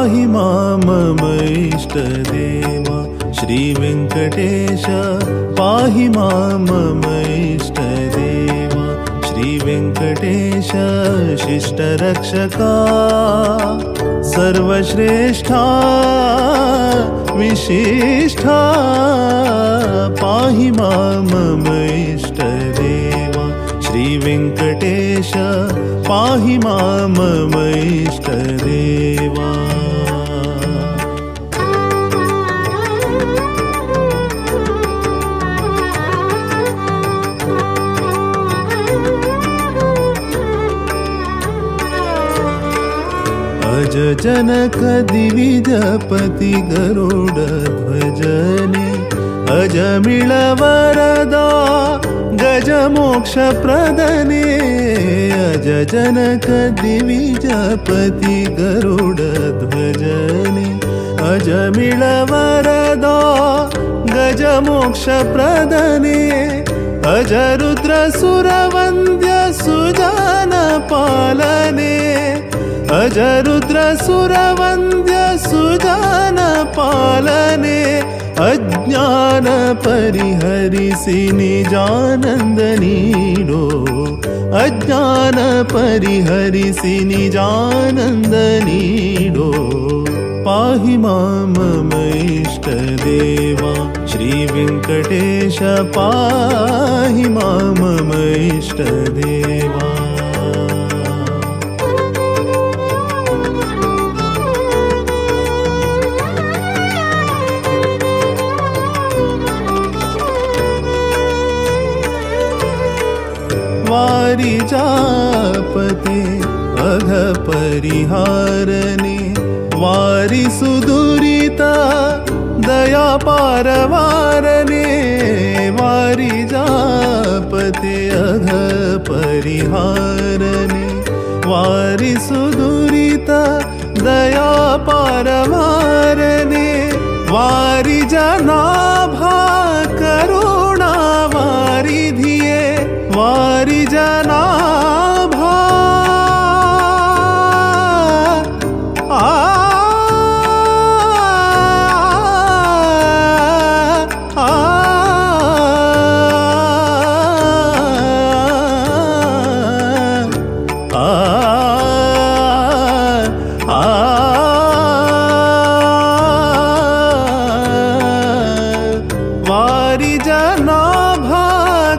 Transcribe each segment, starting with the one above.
पाहि मां मम इष्टदेवा श्रीवेङ्कटेश पाहि मां मम इष्टदेवा श्रीवेङ्कटेश शिष्टरक्षका सर्वश्रेष्ठा विशिष्टा पाहि मां मम इष्टदेवा श्रीवेङ्कटेश पाहि मां मम इष्टदेवा। अज जनक दिविजपति गरुडध्वजने अजमिळ वरदा गजमोक्ष प्रदने अज जनक दिविजपति गरुडध्वजने अजमिळ वरदा गजमोक्ष प्रदने अज रुद्र सुरवन्द्य सुजान पालने अज रुद्र सुरवन्द्य सुजान पालने अज्ञान परिहरिसि निजानंद नीडो अज्ञान परिहरिसि निजानंद नीडो पाहि मां मम इष्टदेवा श्रीवेङ्कटेश पाहि मां मम इष्टदेवा। वारिजापते अघ परिहारने वारि सुदुरिता दया पारवारने वारिजापते अघ परिहारने वारि सुदुरिता दया पारवारने वारि जनाभा करुणा वारिधिये वारि जनाभा वारि जनाभा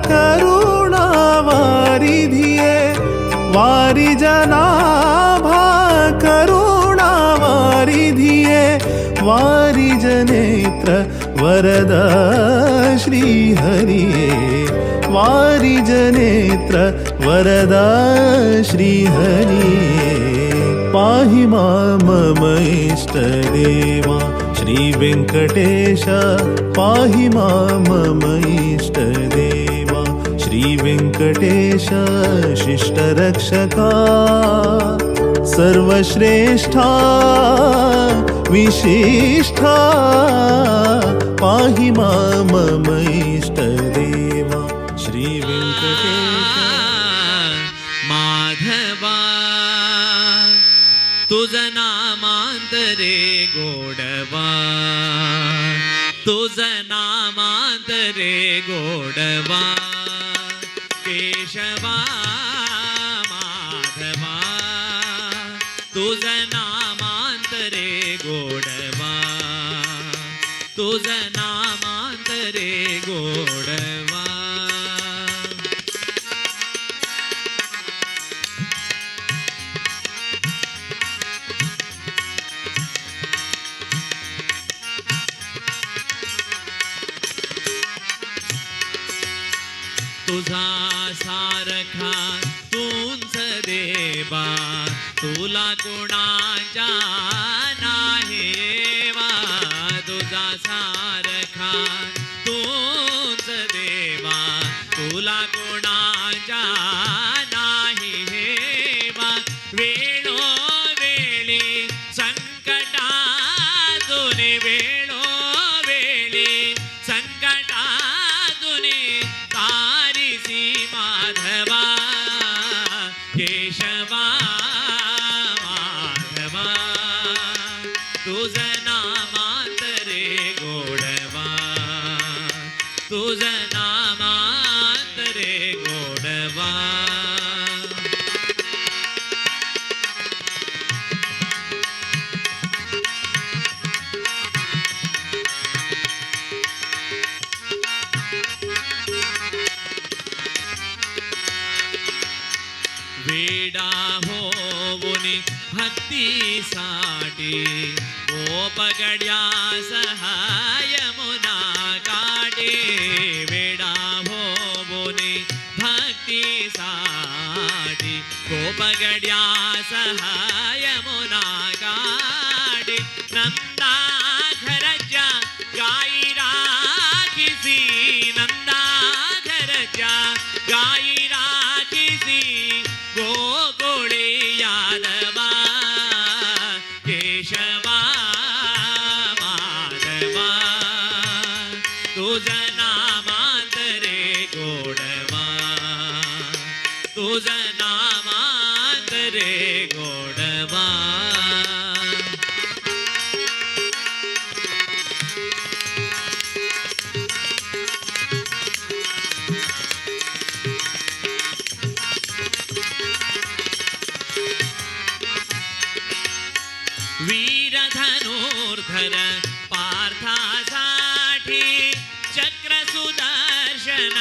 करुणा वारिधिये वारि जनाभा करुणा वारिधिये वारि जनेत्र वरदा श्रीहरिये वारि जनेत्र वरदा श्रीहरिये पाहि मां मम इष्टदेवा श्रीवेङ्कटेश पाहि मां मम इष्टदेवा श्रीवेङ्कटेश शिष्टरक्षका सर्वश्रेष्ठा विशिष्टा पाहि मां मम इष्टदेवा श्रीवेङ्कटेश। माधवा तुझ नामांतरे गोडवा तुझ नामांतरे गोडवा केशवा माधवा तुझ नामांतरे गोडवा तुझ नामांतरे गोडवा। तुझा सारखा तुंच देवा तुला कोणाच्या नाही येवा तुझा सारखा तुंच देवा तुला कोणाच्या नाही हेवा वेळोवेळी संकटातून वेळोवेळी संकटातून तारिसी माधवा केशवा माधवा तुझ नामांतरे गोडवा तुझ नामांतरे गोडवा वेडा होऊनी भक्तीसाठी गोपगड्या सहाय मुना काटे वेडा होऊनी भक्तीसाठी गोपगड्या सहाय मुना काटे नंदा घरच्या गाई राखीसी नंदा घरच्या गाई राखीसी गोकुळे यादवा केशवा माधवा तुझ नामांतरे गोडवा तुझ नामांतरे गोडवा वीरधनुर्धर पार्थासाठी चक्र सुदर्शन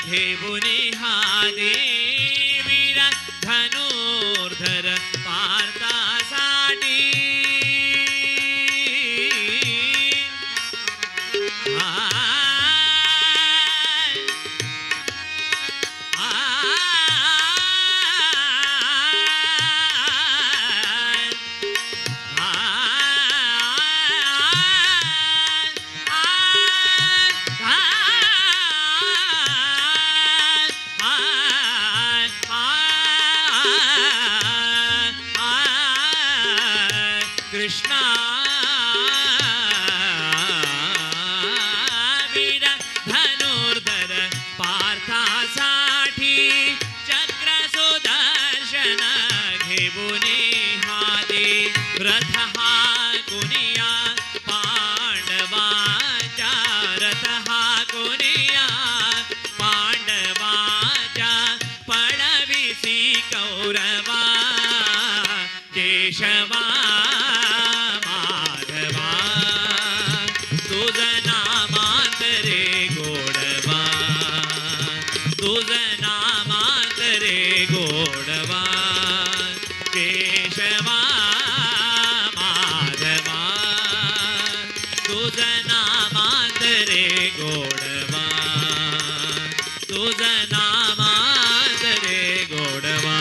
घेऊनी हा वीर धनुर्धर पार्थासाठी कृष्णा वीर धनुर्धर पार्थासाठी चक्र सुदर्शन घेऊनी हाती रथ हा कुनिया पांडवाच्या रथ हा कुनिया पांडवाच्या पडविसी कौरवा केशवा तुझ नामांतरे गोडवा तुझ नामांतरे गोडवा केशवा माधवा तुझ नामांतरे गोडवा तुझ नामांतरे गोडवा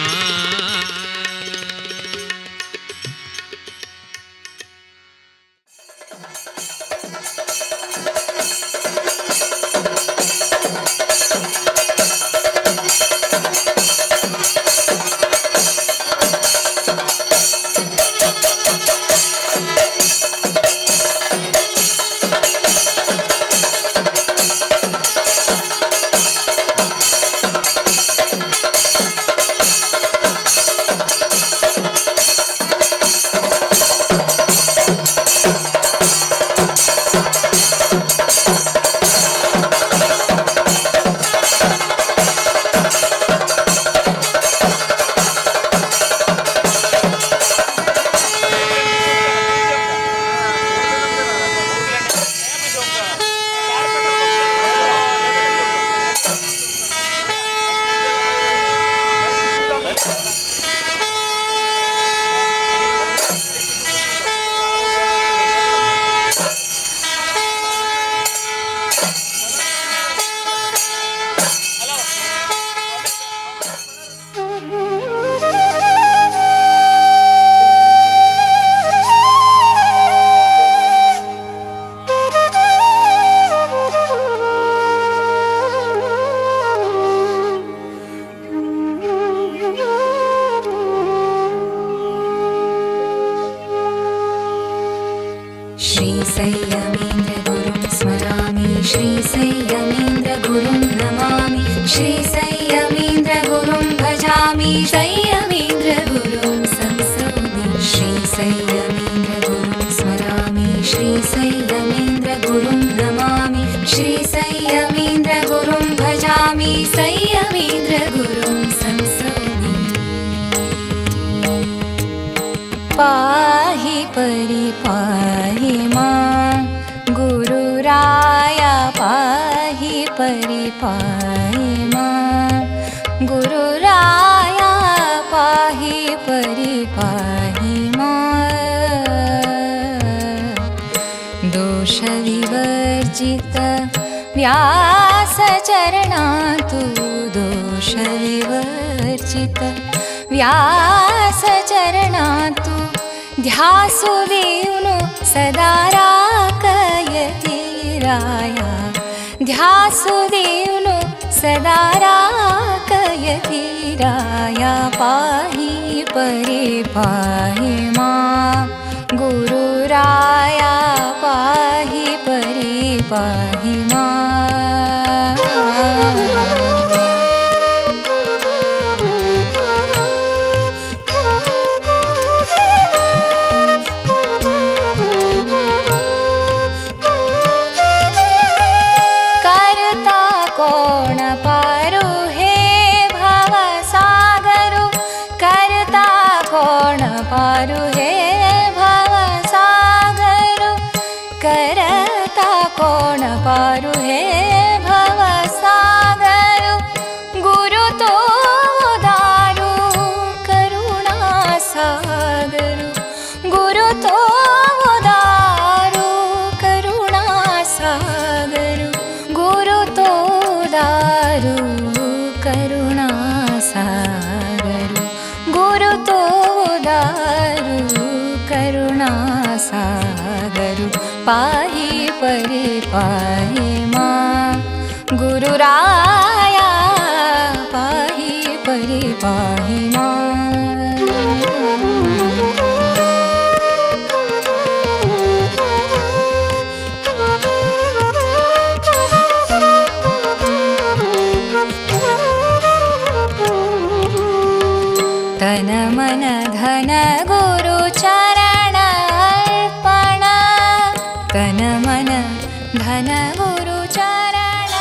श्रीसंयमेन्द्रगुरुं स्मरामि श्रीसंयमेन्द्रगुरुं नमामि श्रीसंयमेन्द्रगुरुं भजामि संयमेन्द्रगुरुं संसौमि श्रीसंयमेन्द्रगुरुं स्मरामि संयमीन्द्रगुरुं नमामि श्रीसंयमीन्द्रगुरुं भजामि संयमीन्द्रगुरुं संसमि पाहि परिपाहि मां गुरुराया पाहि परिपाहि मां गुरुराया पाहि परिपाहि मां दोषविवर्जित व्यासचरणातु दोषविवर्जित व्यासचरणातु ध्यासुदेवनु सदा राकयति राया ध्यासुदेवनु सदा राकयति राया पाहि परिपाहि मां गुरुराया पाहि परिपाहि मां कोण पारु हे भवसागरु करता कोण पारु हे भवसागरु करता कोण पारु हे भवसागरु गुरु तो दारु करुणा सागरु गुरु तो दारु करुणा सागरु गुरु तो दारु करुणा सागरु गुरु तो दारु करुणा सागरु पाहि परिपाहि मां गुरुराया पाहि परिपाहि मां तन मन धन गुरु चरण अर्पण तन मन धन गुरु चरण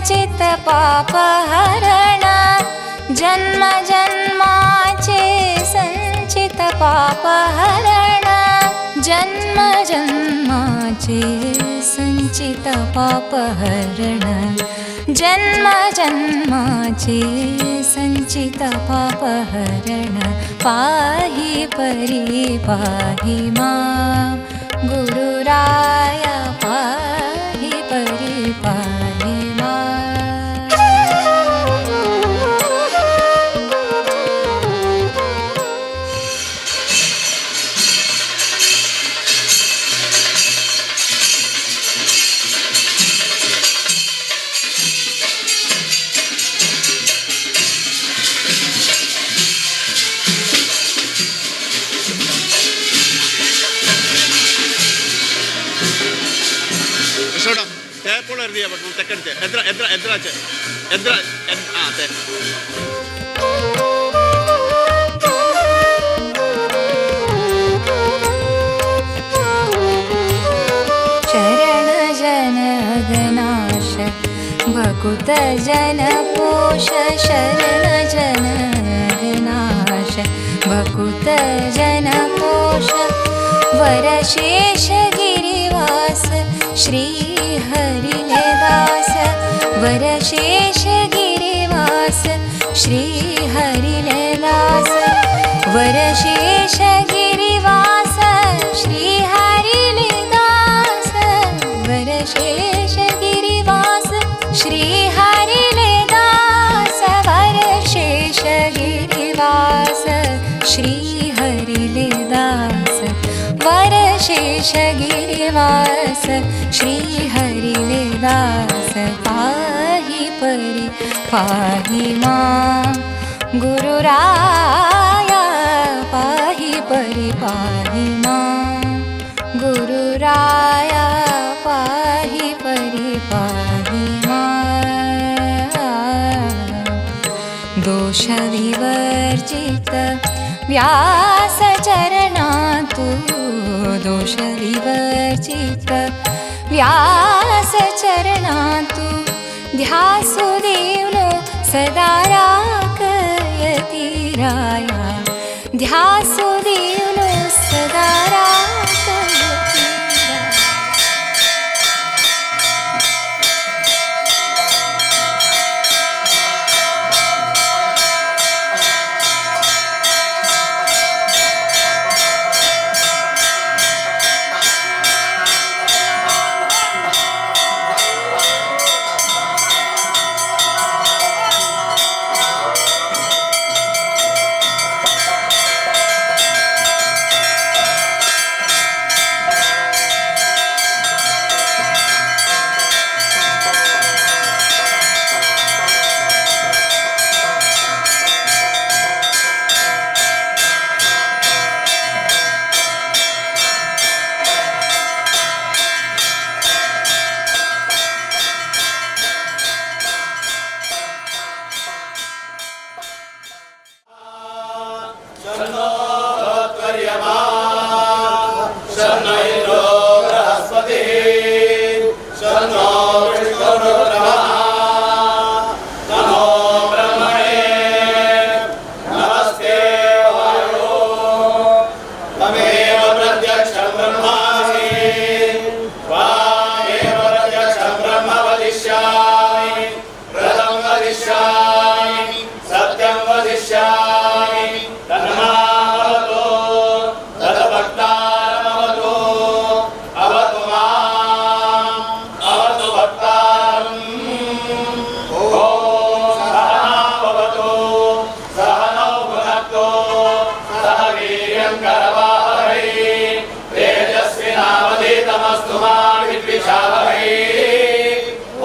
संचित पापहरण जन्म जन्माचे संचित पापहरण जन्म जन्माचे संचित पापहरण जन्म जन्माचे संचित पापहरण पाहि परि पाहि मां गुरुराया पाहि परि पाहि मां കൃഷ്ണോടാ തേപ്പോൾ എഴുതിയാ പറ്റും തെക്കടിച്ച് എത്ര ആ അതെ चरण जन अगनाश भकुत जन पोष शरण जन अगनाश भकुत जन पोष वरशेष गिरिवास श्री हरिदास वरशेष गिरिवास श्री हरिदास वरशेष गिरिवास श्री हरिदास वरशेष गिरिवास श्री हरिदास वरशेष गिरिवास श्री हरिदास वरशेष गिरिवास श्री हरिदास पाहि परि पाहि मां गुरुराया पाहि परि पाहि मां गुरुराया पाहि परि पाहि मां दोष विवर्जित व्यास चरणा तू दोष विवर्जित व्यास चरणा तू ध्यासु देवलो सदा राखयति राया ध्यासु देवलो सदा राखयति राया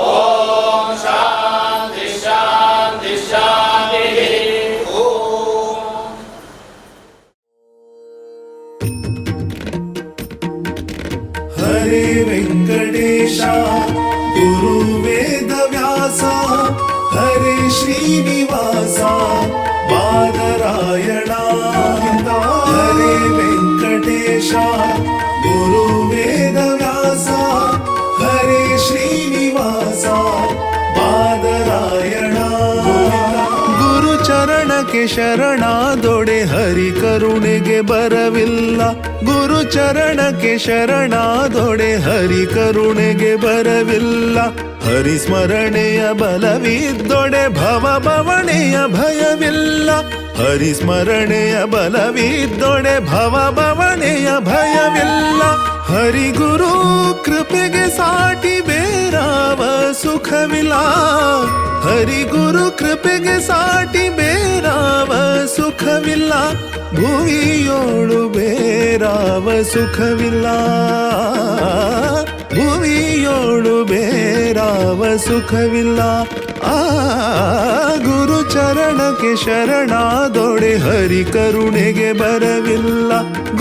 ॐ शान्ति शान्ति ಗುರುಚರಣಕ್ಕೆ ಶರಣಾದೊಡೆ ಹರಿ ಕರುಣೆಗೆ ಬರವಿಲ್ಲ ಗುರುಚರಣಕ್ಕೆ ಶರಣಾದೊಡೆ ಹರಿ ಕರುಣೆಗೆ ಬರವಿಲ್ಲ ಹರಿಸ್ಮರಣೆಯ ಬಲವಿದ್ದೊಡೆ ಭವ ಭವಣೆಯ ಭಯವಿಲ್ಲ ಹರಿಸ್ಮರಣೆಯ ಬಲವಿದ್ದೊಡೆ ಭವ ಭವಣೆಯ ಭಯವಿಲ್ಲ ಹರಿಗುರು ಕೃಪೆಗೆ ಸಾಟಿ ಬೇರಾವ ಸುಖವಿಲ್ಲ ಹರಿಗುರು ಕೃಪೆಗೆ ಸಾಟಿ ಬೇರಾವ ಸುಖವಿಲ್ಲ ಭುವಿಯೋಳು ಬೇರಾವ ಸುಖವಿಲ್ಲ ಭುವಿಯೋಳು ಬೇರಾವ ಸುಖವಿಲ್ಲ ಆ ಗುರು ಚರಣಕ್ಕೆ ಶರಣಾದೊಡೆ ಹರಿ ಕರುಣೆಗೆ ಬರವಿಲ್ಲ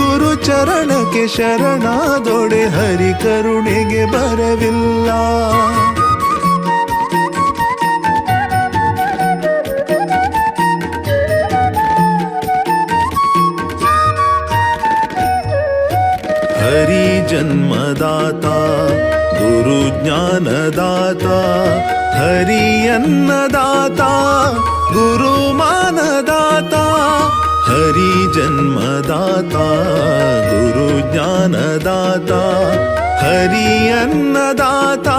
ಗುರು ಚರಣಕ್ಕೆ ಶರಣಾದೊಡೆ ಹರಿ ಕರುಣೆಗೆ ಬರವಿಲ್ಲ हरि जन्मदाता गुरु ज्ञानदाता हरि अन्नदाता गुरु मानदाता हरि जन्मदाता गुरु ज्ञानदाता हरि अन्नदाता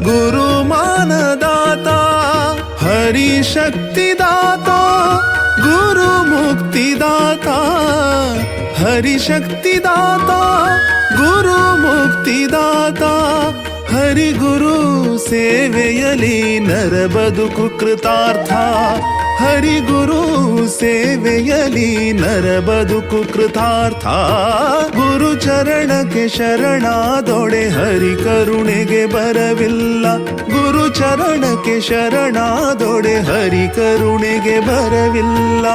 गुरु मानदाता हरि शक्तिदाता गुरु मुक्तिदाता हरि शक्तिदाता गुरु मुक्तिदाता हरि गुरु ಸೇವೆಯಲಿ ನರ ಬದುಕು ಕೃತಾರ್ಥ ಹರಿ ಗುರು ಸೇವೆಯಲಿ ನರ ಬದುಕು ಕೃತಾರ್ಥ ಗುರು ಚರಣಕ್ಕೆ ಶರಣಾದೊಡೆ ಹರಿ ಕರುಣೆಗೆ ಬರವಿಲ್ಲ ಗುರು ಚರಣಕ್ಕೆ ಶರಣಾದೊಡೆ ಹರಿ ಕರುಣೆಗೆ ಬರವಿಲ್ಲ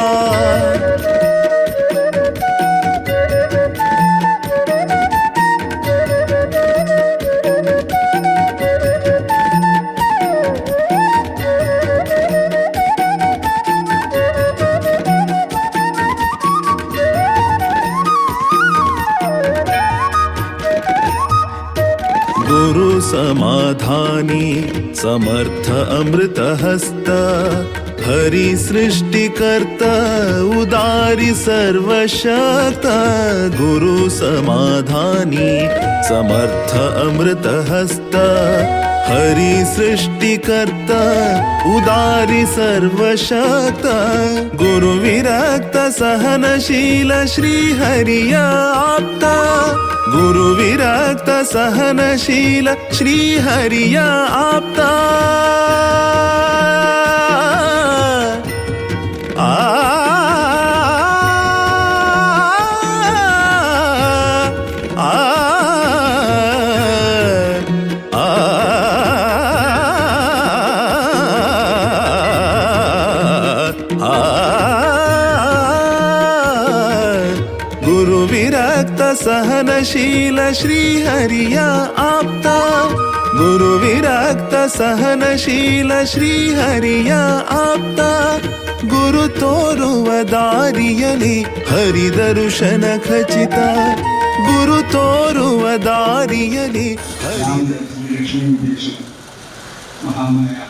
गुरु समाधानी समर्थ अमृत हस्त हरि सृष्टिकर्ता उदारी सर्वशक्त गुरु समाधानी समर्थ अमृत हस्त हरि सृष्टिकर्ता उदारी सर्वशक्त गुरु विरक्त सहनशील श्री हरिय आप्ता गुरु विरक्त सहनशील श्री हरिय आप्ता गुरु विरक्त सहनशील श्री हरिय आप्ता गुरु विरक्त सहनशील श्री हरिय आप्ता गुरु तोरुव दारियಲಿ हरि दर्शन खचित गुरु तोरुव दारियಲಿ महामाया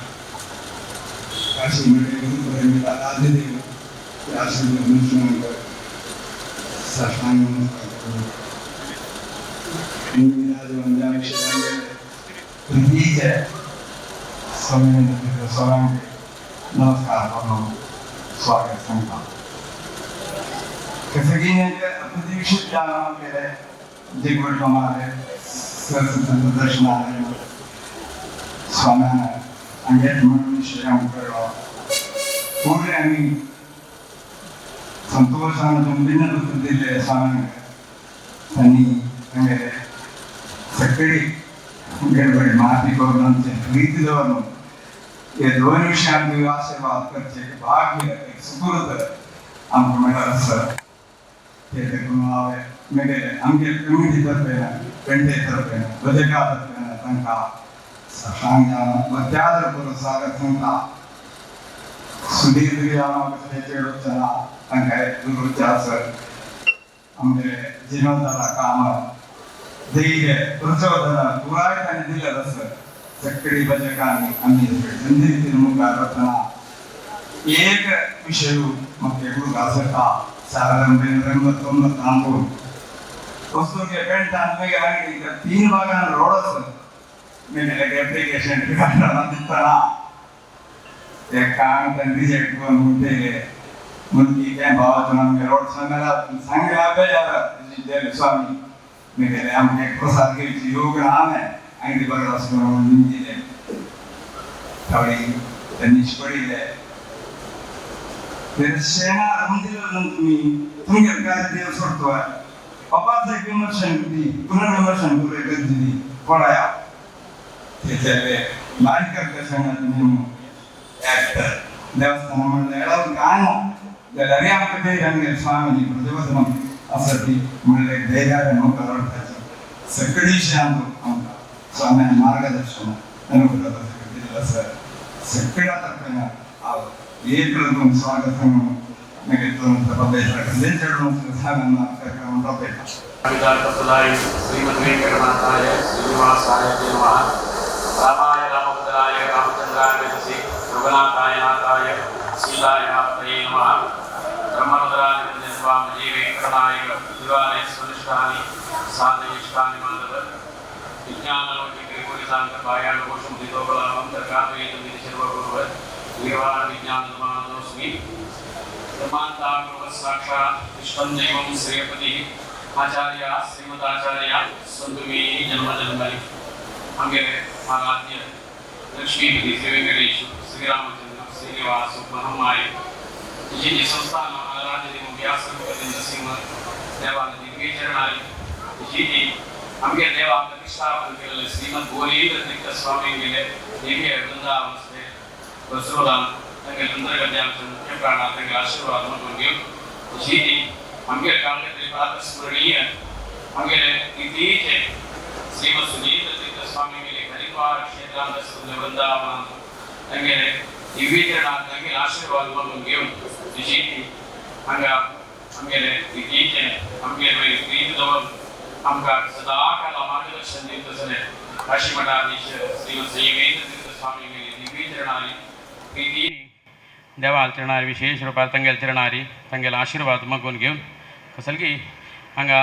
काशी में आदिदेव साष्टांग नमस्कार स्वागत सांगता कसं की प्रतीक्षित केले दिग्वट हमारे सरस्वती दर्शन आले स्वाम्यानं अंगेट म्हणून श्रेयांक करलो पुढे आम्ही संतोषानं तुंबिन दिले स्वाम्यानं त्यांनी आमगे सगळी गडबडी माती करून आमचे प्रीती दवरून हे दोन विषयांनी आशीर्वाद करचे भाग्य एक सुकृत आमकां मेळ्ळां सर ते देखून हांवें मेळे आमगे कमिटी तर्फे पेंडे तर्फे बजेका तर्फे तांकां साष्टांग मध्यादर स्वागत सांगता सुधीर आमचे वचना तांकां गुरुच्या सर आमगे जिनोदारा कामर धैर्य प्रचोदन पुरायतांनी दिलेलं सर सक्कडी बजेकांनी आम्ही संधी मुखार वचना ಏಕ ವಿಷಯವು ಮಕ್ಕಳು ಆಸಕ್ತ 1989 ವಸ್ತುಗೆ ಬೆಂಟ ಅಂದ್ಮೇಲೆ ಆಗಿ ಈಗ 3 ಭಾಗ ರೋಡಸ್ ಮೇಲೆ ಅಪ್ಲಿಕೇಶನ್ ಅಂತಾನ ಕಾರಣ ರಿಜೆಕ್ಟ್ ಮುಂದೆ ಮುಂದೆ ಬಾಬಾ ನಮಗೆ ರೋಡ್ ಸಂಘ ಬೇಜಾರ ಸ್ವಾಮಿ ಮೇಲೆ ನಮಗೆ ಪ್ರಸಾದ ಯೋಗ ನಾಮೆ ಅಂಗಡಿ ಬರೋಸ್ಕರ ನಿಂತಿದೆ ಅವಳಿಗೆ ನಿಷ್ಪಡಿದೆ ಸೇನಾ ಮುಂದಿನ तुम्ही काय देव सोडतोय बाबाचे विमर्शन दी पुनर्विमर्शन करू गरजेची पळाया त्याच्याले बारीक करता सांगत मी ऍक्टर देवस्थान म्हणलं एवढं गाणं गलरी आमकडे रंगे स्वामी प्रतिबद्धम असं ती म्हणले धैर्याने नोकरवटाची सगळी शांत आमका स्वामी मार्गदर्शन अनुग्रह दिलं सर सगळ्या तर्फे आव एक रकम स्वागत श्रीमद्वेंकटनाथाय श्रीनिवासाय नमः रामाय रामभद्राय रामचंद्राय वेदसे रघुनाथाय नाथाय सीताय नाथाय नमः ब्रह्मरुद्राय स्वामी वेंकटनाय दिवाने सुनिष्ठानि साधयिष्ठानि माधव विज्ञानलोके त्रिपुरिसांत पायाण कोशं दिदोबलां तर्कावेद विदिशर्वगुरुव निर्वाण विज्ञानमानोस्मि साक्षात् विश्वं दैवं श्रेयपति आचार्य श्रीमदाचार्य संतुमी जन्म जन्मनि हंगे आराध्य लक्ष्मीपति श्री वेंकटेश श्रीरामचंद्र श्रीनिवास महामाय जी संस्थान आराध्य देव व्यासरूपति नरसिंह देवान दिव्य चरणारी जी हंगे देवा प्रतिष्ठापन केले श्रीमद भुवनेन्द्र तीर्थ स्वामी गेले दिव्य वृंदावन से वसुराम तंगे अंतर्गत मुख्य प्राण तंगे आशीर्वाद मंगे जी हंगे कांगे प्रात स्मरणीय हंगे इतीचे श्रीमद सुनील तीर्थ स्वामी मेले हरिद्वार क्षेत्रांत वृंदावन तंगे दिव्य चरण तंगे आशीर्वाद मंगे जी हंगा हंगे इतीचे हंगे प्रीत दवर हमका सदा काल मार्गदर्शन देत असले काशी मठाधीश श्रीमद संयमेंद्र तीर्थ स्वामी मेले दिव्य चरणारी प्रीती देवाल चरणारी विशेष रूपात तंगेल चरणारी तंगेल आशीर्वाद मगून घेऊन कसलगी हांगा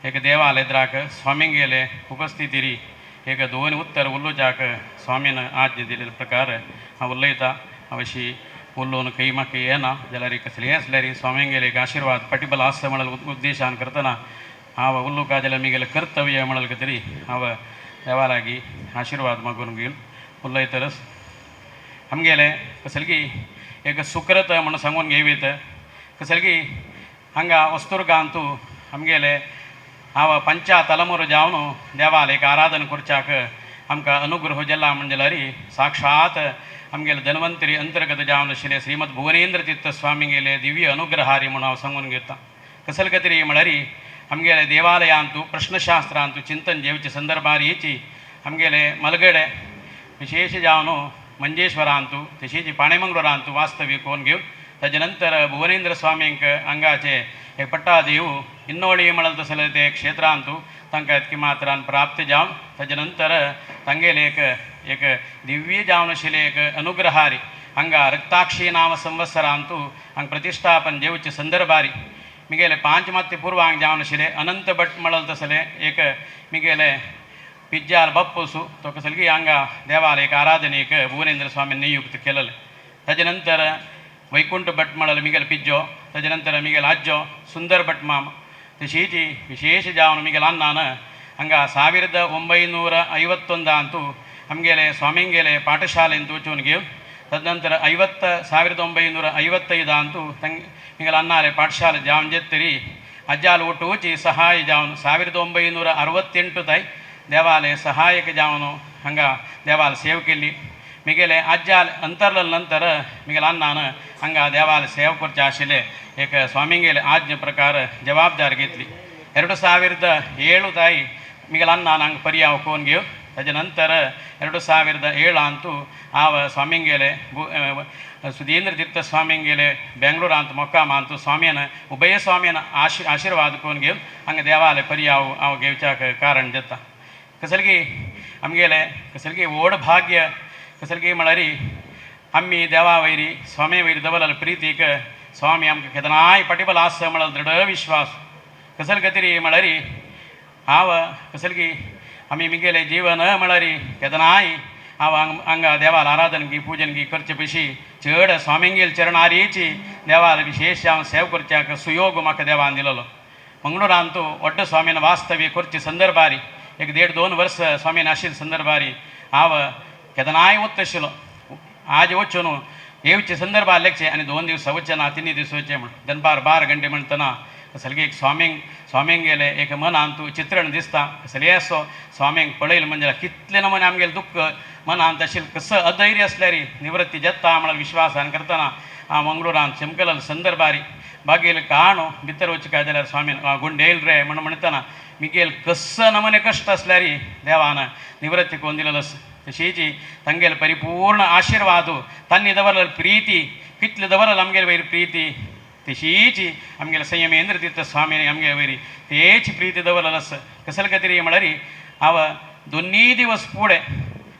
एक देवालयद्राक स्वामींग गेले उपस्थितीरी एक 2 उत्तर उल्लोजाक स्वामीन आज्ञे दिलेले प्रकार हांव उलयता अवशी उल्लोन कई म्हाका येना जाल्यार कसली आसल्यार स्वामींग गेले एक आशीर्वाद पटिबल आस म्हणल उद्देशान करतना हांव उल्लुका जाल्यार मिगेले कर्तव्य म्हणल तरी हांव देवालागी आशीर्वाद मागून घेवन उलयतरच हमगेले कसलगी एक सुकृत म्हणून सांगून घेवीत कसलगी हांगा वस्तुर्गांतू हमगेले हांव 5 तलमूर जावन देवाल एक आराधन करच्याक आमकां अनुग्रह जाला म्हणजे साक्षात आमगेले धन्वंतरी अंतर्गत जावन आशिल्ले श्रीमद भुवनेन्द्र तीर्थ स्वामी गेले दिव्य अनुग्रहारी म्हणून हांव सांगून घेता कसलगे तरी म्हळ्यार आमगेले देवालयांतू प्रश्नशास्त्रांतू चिंतन जेवचे संदर्भार येची आमगेले मलगडे विशेष जावन मंजेश्वरांतू तशीच पाणेमंगळूरांतू वास्तव्य कोण घेवन ताजे नंतर भुवनेन्द्र स्वामींक हांगाचे एक पट्टा देव इन्नोळी म्हणल तसले ते क्षेत्रांतू तांकां इतके मात्रान प्राप्त जावन ताजे नंतर तांगेले एक दिव्य जावन आशिल्ले एक अनुग्रहारी हांगा रक्ताक्षी नाम संवत्सरांतू हांगा प्रतिष्ठापन जेवचे संदर्भारी मिगेले 5 मात्य पूर्वांग जावन आशिल्ले अनंत भट म्हणल तसले एक मिगेले पिज्जार बप्पूसु तो कसलगी हांगा देवालयक आराधनेक भुवनेन्द्र स्वामी नियुक्त केलेले ताजे नंतर वैकुंठ भट म्हणल मिगेल पिज्जो ताजे नंतर मिगेल आज्जो सुंदर भट माम तशीच विशेष जावन मिगेल अन्नान हांगा 1951 ಅಂತೂ हमगेले स्वामींगेले पाठशालेन वचून घेवन तदनंतर 1955 ಅಂತೂ मिगेल अन्नाले पाठशाले जावन जेतरी अज्जाल ओटूची सहाय जावन 1968 ताई देवालय सहायक जावन हांगा देवाल सेव केली मिगेले अज्जाल अंतरल नंतर मिगेल अन्नान हांगा देवाल सेव करचे आशिल्ले एक स्वामींगेले आज्ञे प्रकार जबाबदारी घेतली 2007 ताई मिगेल अन्नान हांगा पर्याय कोण घेवन ताजे नंतर 2007 ಅಂತೂ हांव स्वामींगेले सुधींद्र तीर्थ स्वामींगेले बेंगळूरांत मोक्काम ಅಂತೂ स्वामीन उभय स्वामीन आशीर्वाद कोण घेवन हांगा देवालय पर्याय हांव घेवच्याक कारण जाता कसलगी आमगेले कसलगी व्हड भाग्य कसलगी म्हळ्यार आम्ही देवा वैरी स्वामी वैरी दवल प्रीतीक स्वामी आमकां केदनाय पाठिबल आस म्हणल दृढ विश्वास कसल गतिरी म्हळरी हांव कसल की आमी मिगेले जीवन म्हळरी केदनाय हांव हांगा देवाल आराधन की पूजन की करचे पयशी चड स्वामींगेल चरणारीची देवाल विशेष हांव सेव करच्याक सुयोग म्हाका देवान दिलोलो मंगळूरान तूं व्हड्ड स्वामीन वास्तव्य करचे संदर्भारी 1.5-2 वर्स स्वामीन आशिल्ले संदर्भारी हांव केदनाय वचत आशिल्लो आज वच्चो न्हू येवचे संदर्भार लेखचे आनी 2 दीस वच्चे ना 3 दीस वच्चे म्हण दनपार 12 घंटे म्हणटना कसलकी एक स्वामींग गेले एक मनान तूं चित्रण दिसता कसले असो स्वामींक पळयलें म्हणजे कितले नमूने आमगेलें दुख्ख मनांत आशिल्लें कसं अधैर्य असल्यार निवृत्ती जेता म्हळ्यार विश्वासान करतना हांव मंगळूरान चमकल संदर्भारी बागेल काणू भितर वचचे काय जाल्यार स्वामीन गुंडेल रे म्हणटना मिगेल कसं नमूने कश्ट असल्यार देवान निवृत्ती कोण दिलेलो तशीची तांगेल परिपूर्ण आशिर्वाद तांणी दवरलेली प्रीती कितले दवरलेली आमगेले वयर प्रीती तशीची आमगेले संयमेंद्र तीर्थ स्वामीन आमगे वयरी तेची प्रीती दवरलेली आसा कसल गतिरी म्हळ्यार हांव 2 दिवस फुडें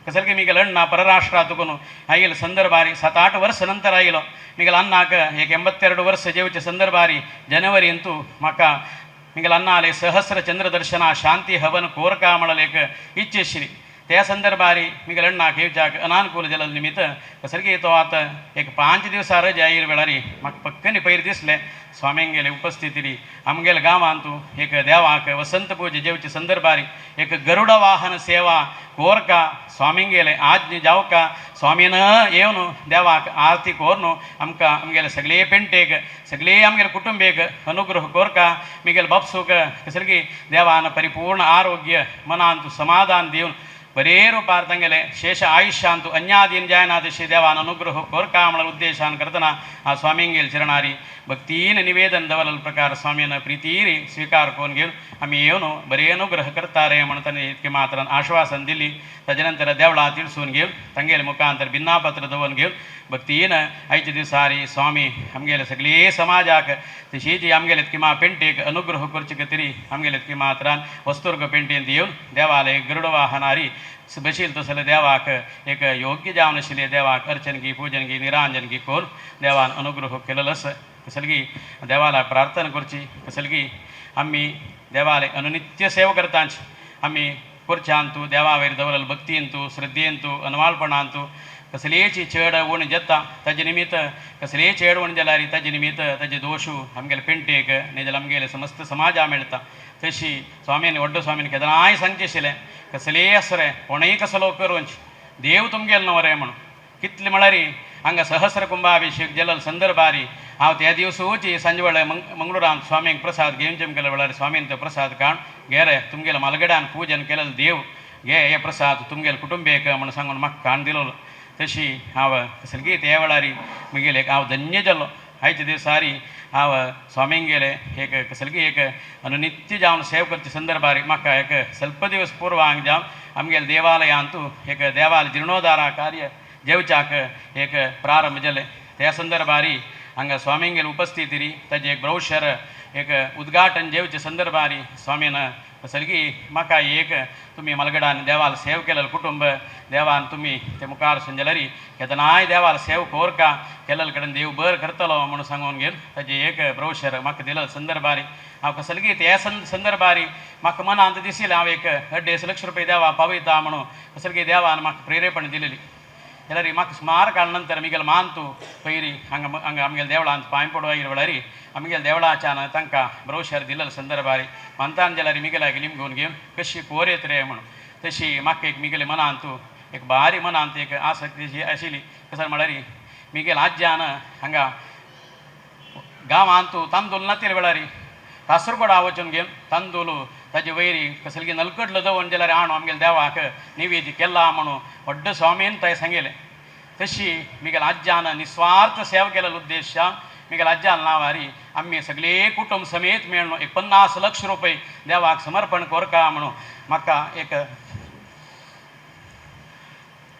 कसल की मिगेल अण्णा परराष्ट्रांत करून आयिल्लो संदर्भारी 7-8 वर्स नंतर आयलो मिगेल अण्णाक एक 82 वर्स जेवचे संदर्भारी जनवरीन तूं म्हाका मिगेल अण्णा आले सहस्र चंद्रदर्शना शांती हवन कोरका म्हणून एक इच्छेशिरी त्या संदर्भारी मिगेल अण्णाक येवच्याक अनानुकूल जाल्या निमित्त कसल की तो आतां एक 5 दिवसां रजा आयिल्ले वेळारी म्हाका पक्कनी पयर दिसलें स्वामींगेले उपस्थितीरी आमगेले गांवांत तूं एक देवाक वसंत पूजे जेवचे संदर्भारी एक गरुड वाहन सेवा कोरका स्वामींगेले आज्ञ जावका स्वामीन येवन देवाक आरती कोरून आमकां आमगेले सगळे पेंटेक सगळे आमगेले कुटुंबेक अनुग्रह कोरका मिगेल बापसूक कसल की देवान परिपूर्ण आरोग्य मनांत समाधान दिवन बरे रूपार तांगेले शेष आयुष्यांत अन्यादीन जायना तशी देवान अनुग्रह कोरका म्हणून उद्देशान करतना आ स्वामींगेल चरणारी भक्तीन निवेदन दवरलेले प्रकार स्वामीन प्रितीरी स्वीकार करून घेवन आमी येवन बरे अनुग्रह करता रे म्हणून ताणें इतके मात्रान आश्वासन दिली ताजे नंतर देवळां तिडसून घेवन तांगेले मुखांतर भिन्नापत्र दवरून घेवन भक्तीन आयच्या दिसारी स्वामी आमगेले सगळे समाजाक तशीच आमगेले किमा पेंटेक अनुग्रह करचे खातीर आमगेले किमात्रान वस्तुर्ग पेंटेंत येवन देवालय गरुड वाहनारी बशील तसले देवाक एक योग्य जावन आशिल्ले देवाक अर्चन की पूजन की निरांजन की करून देवान अनुग्रह केलेलो आसा कसल की देवाला प्रार्थना करची कसल की आमी देवालय अनुनित्य सेवा करतांच आमी करच्यान तूं देवा वयर दवरलेले भक्तीन तूं श्रद्धेन तूं अनवाळपणान तूं कसलेची चड उण जाता ताजे निमित्त कसलेय चड उण जाल्यार ताजे निमित्त ताजे दोशू आमगेले पेंटेक न्ही जाल्यार आमगेले समस्त समाजा मेळटा तशी स्वामीन व्हड्ड स्वामीन केदनाय सांगचें आशिल्लें कसलेय आसूं रे कोणूय कसलो करूंच देव तुमगेलो न्हू रे म्हणून कितले म्हळ्यार हांगा सहस्र कुंभाभिशेक जाल्लो संदर्भारी हांव त्या दिवसूची सांजे वेळे मंगळूरान स्वामीक प्रसाद घेवन जमकेले वेळार स्वामीन तो प्रसाद काण घे रे तुमगेले मालगड्यान पूजन केलेलो देव घे हे प्रसाद तुमगेले कुटुंबेक म्हणून सांगून म्हाका काण दिलो तशी हांव सगळी त्या वेळारी म्हगेले हांव धन्य जालो आयच्या दिसारी हांव स्वामींक गेले एक कसलकी एक अनुनित्य जावन सेव करचे संदर्भारी म्हाका एक ಸ್ವಲ್ಪ दिवस पूर्व हांगा जावन आमगेले देवालयांतू एक देवालय जीर्णोद्धारा कार्य जेवच्याक एक प्रारंभ जाले त्या संदर्भारी हांगा स्वामींगेले उपस्थितीरी ताजे एक ब्रोशर एक उद्घाटन जेवचे संदर्भारी स्वामीन सलगी म्हाका एक तुमी मलगडान देवाल सेव केलेलो कुटुंब देवान तुमी ते मुखार संजलरी केदनाय देवाल सेव कोरका केलेले कडेन देव बर करतलो म्हणून सांगून घेवन ताजे एक ब्रोशर म्हाका दिलो संदर्भारी हांव कसलगी त्या संदर्भारी म्हाका मनांत दिसलें हांव एक 1.5 लाख रुपया देवा पावयता म्हणून कसलगी देवान म्हाका प्रेरेपण दिलेली जाल्यार म्हाका सुमार काळ नंतर आमगेले मानतू पयरी हांगा आमगेले देवळांत पांय पडवा वेळारी आमगेले देवळाच्यान तांकां ब्रोशर दिलेलो संदर्भारी मानतान जाल्यार मिगेलाक लिंबून घेवन कशी पोर येत रे म्हणून तशी म्हाका एक मिगेले मनांतू एक भारी मनांत एक आसक्ती आशिल्ली कसं म्हळ्यार मिगेल आज्यान हांगा गांवांतू तांदूळ नातेले वेळारी कासरगोडा वचून घेवन तांदूळ ताजे वयरी कसलगी नलकटलो दवरून जाल्यार हांव आमगेले देवाक निवेद केला म्हणून व्हड्ड स्वामीन थंय सांगलें तशी मिगेल आज्यान निस्वार्थ सेवा केलेलो उद्देशान मिगेल आज्यान नांवारी आमी सगळे कुटुंब समेत मेळून एक 50 लाख रुपये देवाक समर्पण कोरका म्हणून म्हाका एक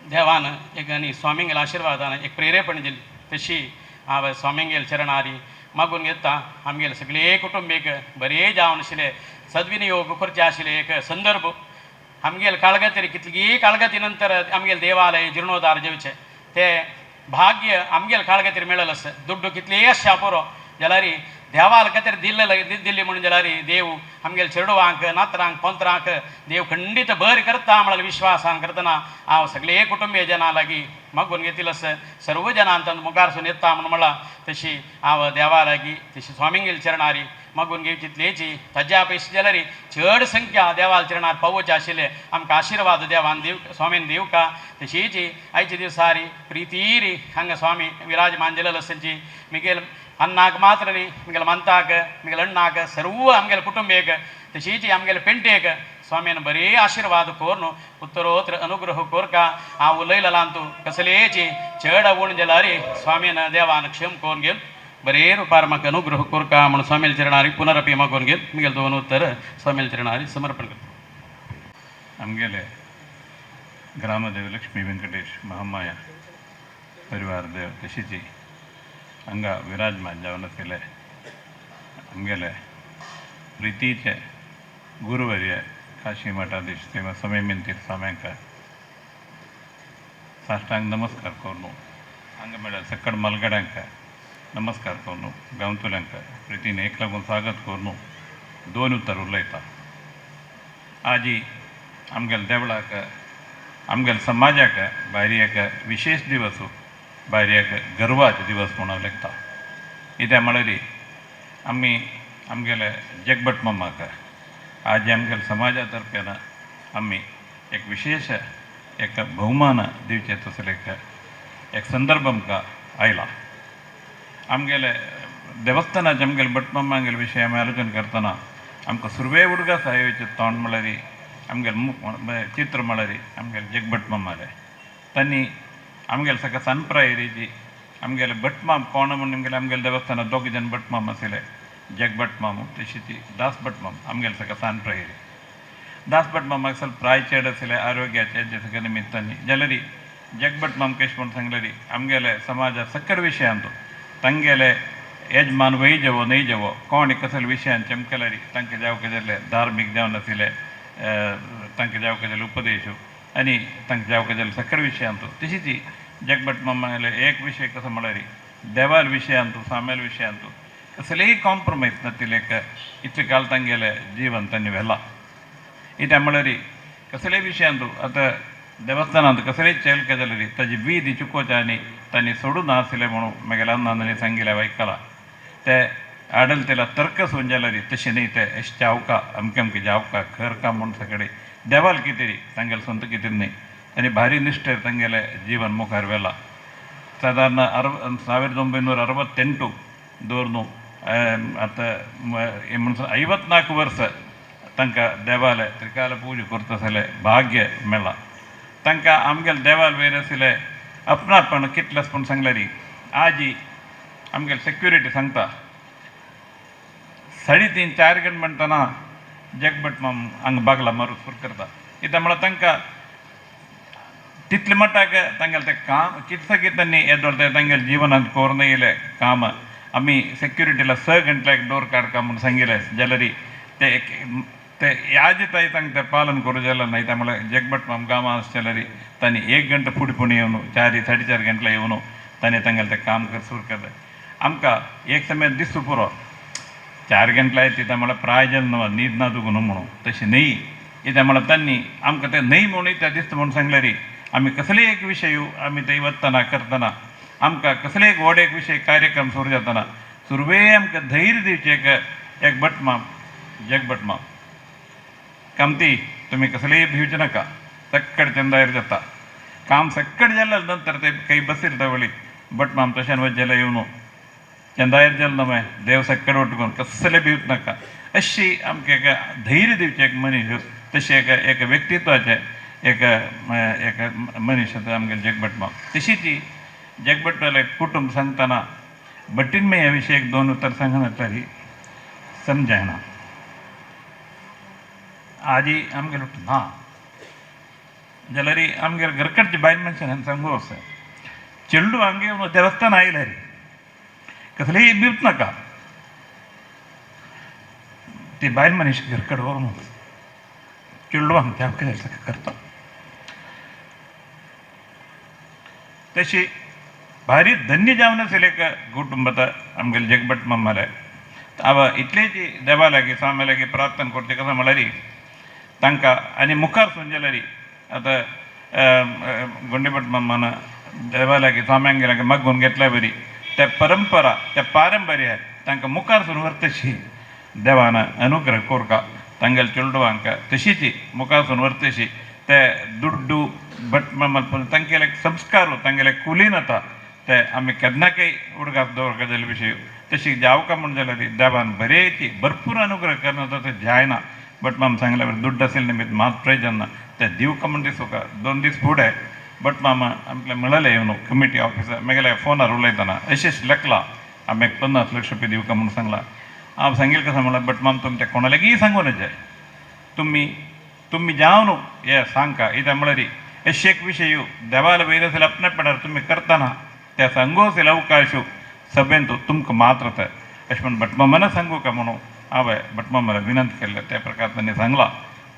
देवान एक आनी स्वामींगेल आशिर्वादान एक प्रेरेपण दिली तशी हांव स्वामींगेल चरणारी मागून घेता आमगेले सगळे कुटुंबीक बरे जावन आशिल्ले सद्विनियोग करचे आशिल्ले एक संदर्भ आमगेले काळगती कितलीय काळगती नंतर आमगेले देवालय जीर्णोद्धार जेवचे ते भाग्य आमगेल काळ काहीतरी मिळालं असं दुड्डू कितले अशा पुरो जाल्यार देवाला काहीतरी दिल्ली म्हणून जाल्यार देव आमगेल चेडवांक नातरांक पंतरांक देव खंडीत बरें करता म्हळ्यार विश्वासान करतना हांव सगळे कुटुंबीय जनां लागीं मागून घेतिल आसा सर्व जनांत मुखारसून येता म्हणून म्हणला तशी हांव देवा लागीं तशी स्वामींगेल चरणारी मागून घेवची तितलेची ताज्या पयस जाल्यार चड संख्या देवाल चरणार पावोवचे आशिल्ले आमकां आशिर्वाद देवान दिव स्वामीन दिवका तशीच आयच्या दिसारी प्रितीरी हांगा स्वामी विराजमान जालेलो आसची मिगेल अन्नाक मात्र न्ही मिगेल मंताक मिगेल अण्णाक सर्व आमगेल कुटुंबीक तशीच आमगेल पेंटेक स्वामीन बरे आशिर्वाद कोर न्हू उत्तरोत्तर अनुग्रह कोरका हांव उलयला तूं कसलेची चड आवड जाल्यार स्वामीन देवान क्षम कोरून घेवन बरे रुपार म्हाका अनुग्रह कोरका म्हणून स्वामील चरणारी पुनरपी मागून घेवन मुगेल दोन उत्तर स्वामील चरणारी समर्पण करता आमगेले ग्रामदेव लक्ष्मी वेंकटेश महामाया परिवार देव तशीच हांगा विराजमान जावन आशिल्ले आमगेले प्रितीचे गुरुवर्य काशी मठाधीश श्रीमद स्वामी मिंतीर स्वाम्यांक साश्टांग नमस्कार करून हांगा म्हळ्यार सकड मलगड्यांक नमस्कार करून गांवतल्यांक प्रितीन एक लागून स्वागत करून दोन उत्तर उलयता आजी आमगेल्या देवळाक आमगेल्या समाजाक भायर एक विशेष दिवस भायर एक गर्वाचो दिवस म्हणून लेखता कित्याक म्हळ्यार आमी आमगेले जगभट मामाक आज आमगेल्या समाजा तर्फेन आमी एक विशेष एक भोवमान दिवचे तसले एक संदर्भ आमकां आयला आमगेले देवस्थानाचे आमगेले भटमामांगेले विशय आमी आलोचन करतना आमकां सुरवे उडगा साहेबाचें तोंड म्हळ्यार आमगेले चित्र म्हळ्यार आमगेले जगभट मामाले तांणी आमगेले सकाळ सनप्रायेरीची आमगेले भटमाम कोण म्हणून आमगेले देवस्थानात दोग जन भटमाम आशिल्ले जगभट मामू तशीच दास भटमाम आमगेले सकाळ सनप्रायेरी दास भटमामाक ಸ್ವಲ್ಪ प्राय चेड आशिल्ले आरोग्याचे जे सगळे निमित्तांनी जाल्यार जगभट मामकेश म्हणून सांगल्यार आमगेले समाजा सकल विशयांत तांगेले यजमान वय जेवो न्हय जेवो कोण कसले विशयान चमकल्यार तांकां जावं जाल्ले धार्मीक जावन आशिल्ले तांकां जावं जाल्ले उपदेश आनी तांकां जावं जाल्ले सकल विशयांत तशीच जगभट मामागेले एक विशय कसो म्हळ्यार देवाल विशयांत सामेल विशयांत कसलेय कॉम्प्रोमायज नाशिल्ले इतले काल तांगेले जीवन तांणी व्हेलां इत्या म्हळ्यार कसलेय विशयांत आतां देवस्थानांत कसलेय चेल जाल्यार ताजी वीध चुकोवचे आनी तांणी सोडून आशिल्ले म्हणून म्हगेल्या अण्णांनी सांगिल्लें आयकलां ते आडलतेला तर्क सून जाल्यार तशें न्ही ते एश जावका अमकें अमकें जावका खरका म्हणून सगळे देवाल कितें तांगेलें संत कितें न्ही तांणी भारी निश्ठेर तांगेलें जीवन मुखार व्हेलां सादारण 1968 दवरून आतां म्हणून 54 वर्स तांकां देवाले त्रिकाल पूजा करता आसले भाग्य मेळ्ळां तांकां आमगेले देवाल वयर आशिल्ले आपणापण कितलेंच पूण सांगल्यार आजी आमगेले सेक्युरिटी सांगता 3:30-4 गंट म्हणटना जगभट माम हांगा बागला मारूस करता कित्याक म्हळ्यार तांकां तितले मट्टाक तांगेलें तें काम कितलें तांणी येदोळ तें तांगेलें जिवनांत कोरून येयलें काम आमी सेक्युरिटीला 6 गंटल्याक डोर काडका म्हणून सांगिल्लें जाल्यार ते याजिताय तांकां तें पालन करूं जाल्यार न्हय त्या म्हळ्यार जगभट माम गांवां आसा जाल्यार तांणी 1 गंट फुडें फुडें येवन 4-4:30 गंटला येवन तांणी तांगेलें तें काम सुरू केलें आमकां एक समय दीस पुरो 4 गंटला येता त्या म्हळ्यार प्रायजन न्हीद ना तुका न्हू म्हणून तशें न्हय कित्याक म्हळ्यार तांणी आमकां तें न्हय म्हणून त्या दिसता म्हणून सांगल्यार आमी कसलेय एक विशय आमी थंय वतना करतना आमकां कसलेय एक व्हड एक विशय कार्यक्रम सुरू जातना सुरवे आमकां धैर्य दिवचें एक भटमाम जगभट माम कामती तुमी कसलेय भिवचे नाका सक्कड चंदायर जाता काम सक्कड जाल्या नंतर ते काही बसीर तवळी भटमाम तशें वचेले येवन चंदायर जालें न्हय देव सक्कड वटकून कसले भिवच नाका अशी आमकां एक धैर्य दिवचें एक मनीस तशें एक व्यक्तित्वाचें एक मनीस आमगेले जगभट माम तशीच जगभटाले कुटुंब सांगतना भटीन ह्या विशय एक 2 उतर सांगना तरी समजायना आजी आमगेले ना जाल्यार आमगेले घरकडचे बायल मनशान सांगू आसा चेडू हांगे देवस्थान आयले रे कसलेय भिवच नाका ती बायल मनीस घरकड व्हरून चेडू हांगा त्या करता तशी भारी धन्य जावन असेल एक कुटुंबात आमगेले जगभट मम्माले अव इतलेची देवालागी स्वामीलागी प्रार्थना करते कसं म्हळ्यारी तांकां आनी मुखार सुंजलारी आतां गुंडेभट मम्मान देवालागी स्वाम्यांगेलागी मागून घेतल्या बरी त्या परंपरा त्या पारंपर्य तांकां मुखार सुरू वर्तशी देवान अनुग्रह कोरका तांगेल चेडवांक तशीची मुखार सुरू वर्तशी ते दुड्डू भट मम्मल तांगेले संस्कार तांगेले कुलीनता ते आमी केन्नाकय उडगास दवरका विशय तशी जावका म्हण जाल्यार देवान बरेची भरपूर अनुग्रह करना तसं जायना बट माम सांगल्या बरें दुड्ड असेल निमित्त मात प्रयोजन ते दिवका म्हण दिसोका 2 दीस फुडें बट मामा आपल्या म्हळेलें येवन कमिटी ऑफिसर म्हगेल्या फोनार उलयतना अशेंच लेखला आमी 50 लाख रुपया दिवका म्हूण सांगला हांव सांगेल कसं म्हणल्यार बट माम तुमी ते कोणालेगी सांगून जाय तुम्ही जावन हे सांगका इथं म्हळ्यार अशें एक विशय देवाला वयर असेल आपणेपणार तुम्ही करतना त्या सांगू असेल अवकाश सभेन तुमकां मात्र ते अशें म्हणून भटमामानं सांगू का म्हणून हांवें भटमामाला विनंती केल्ले त्या प्रकार तांणी सांगला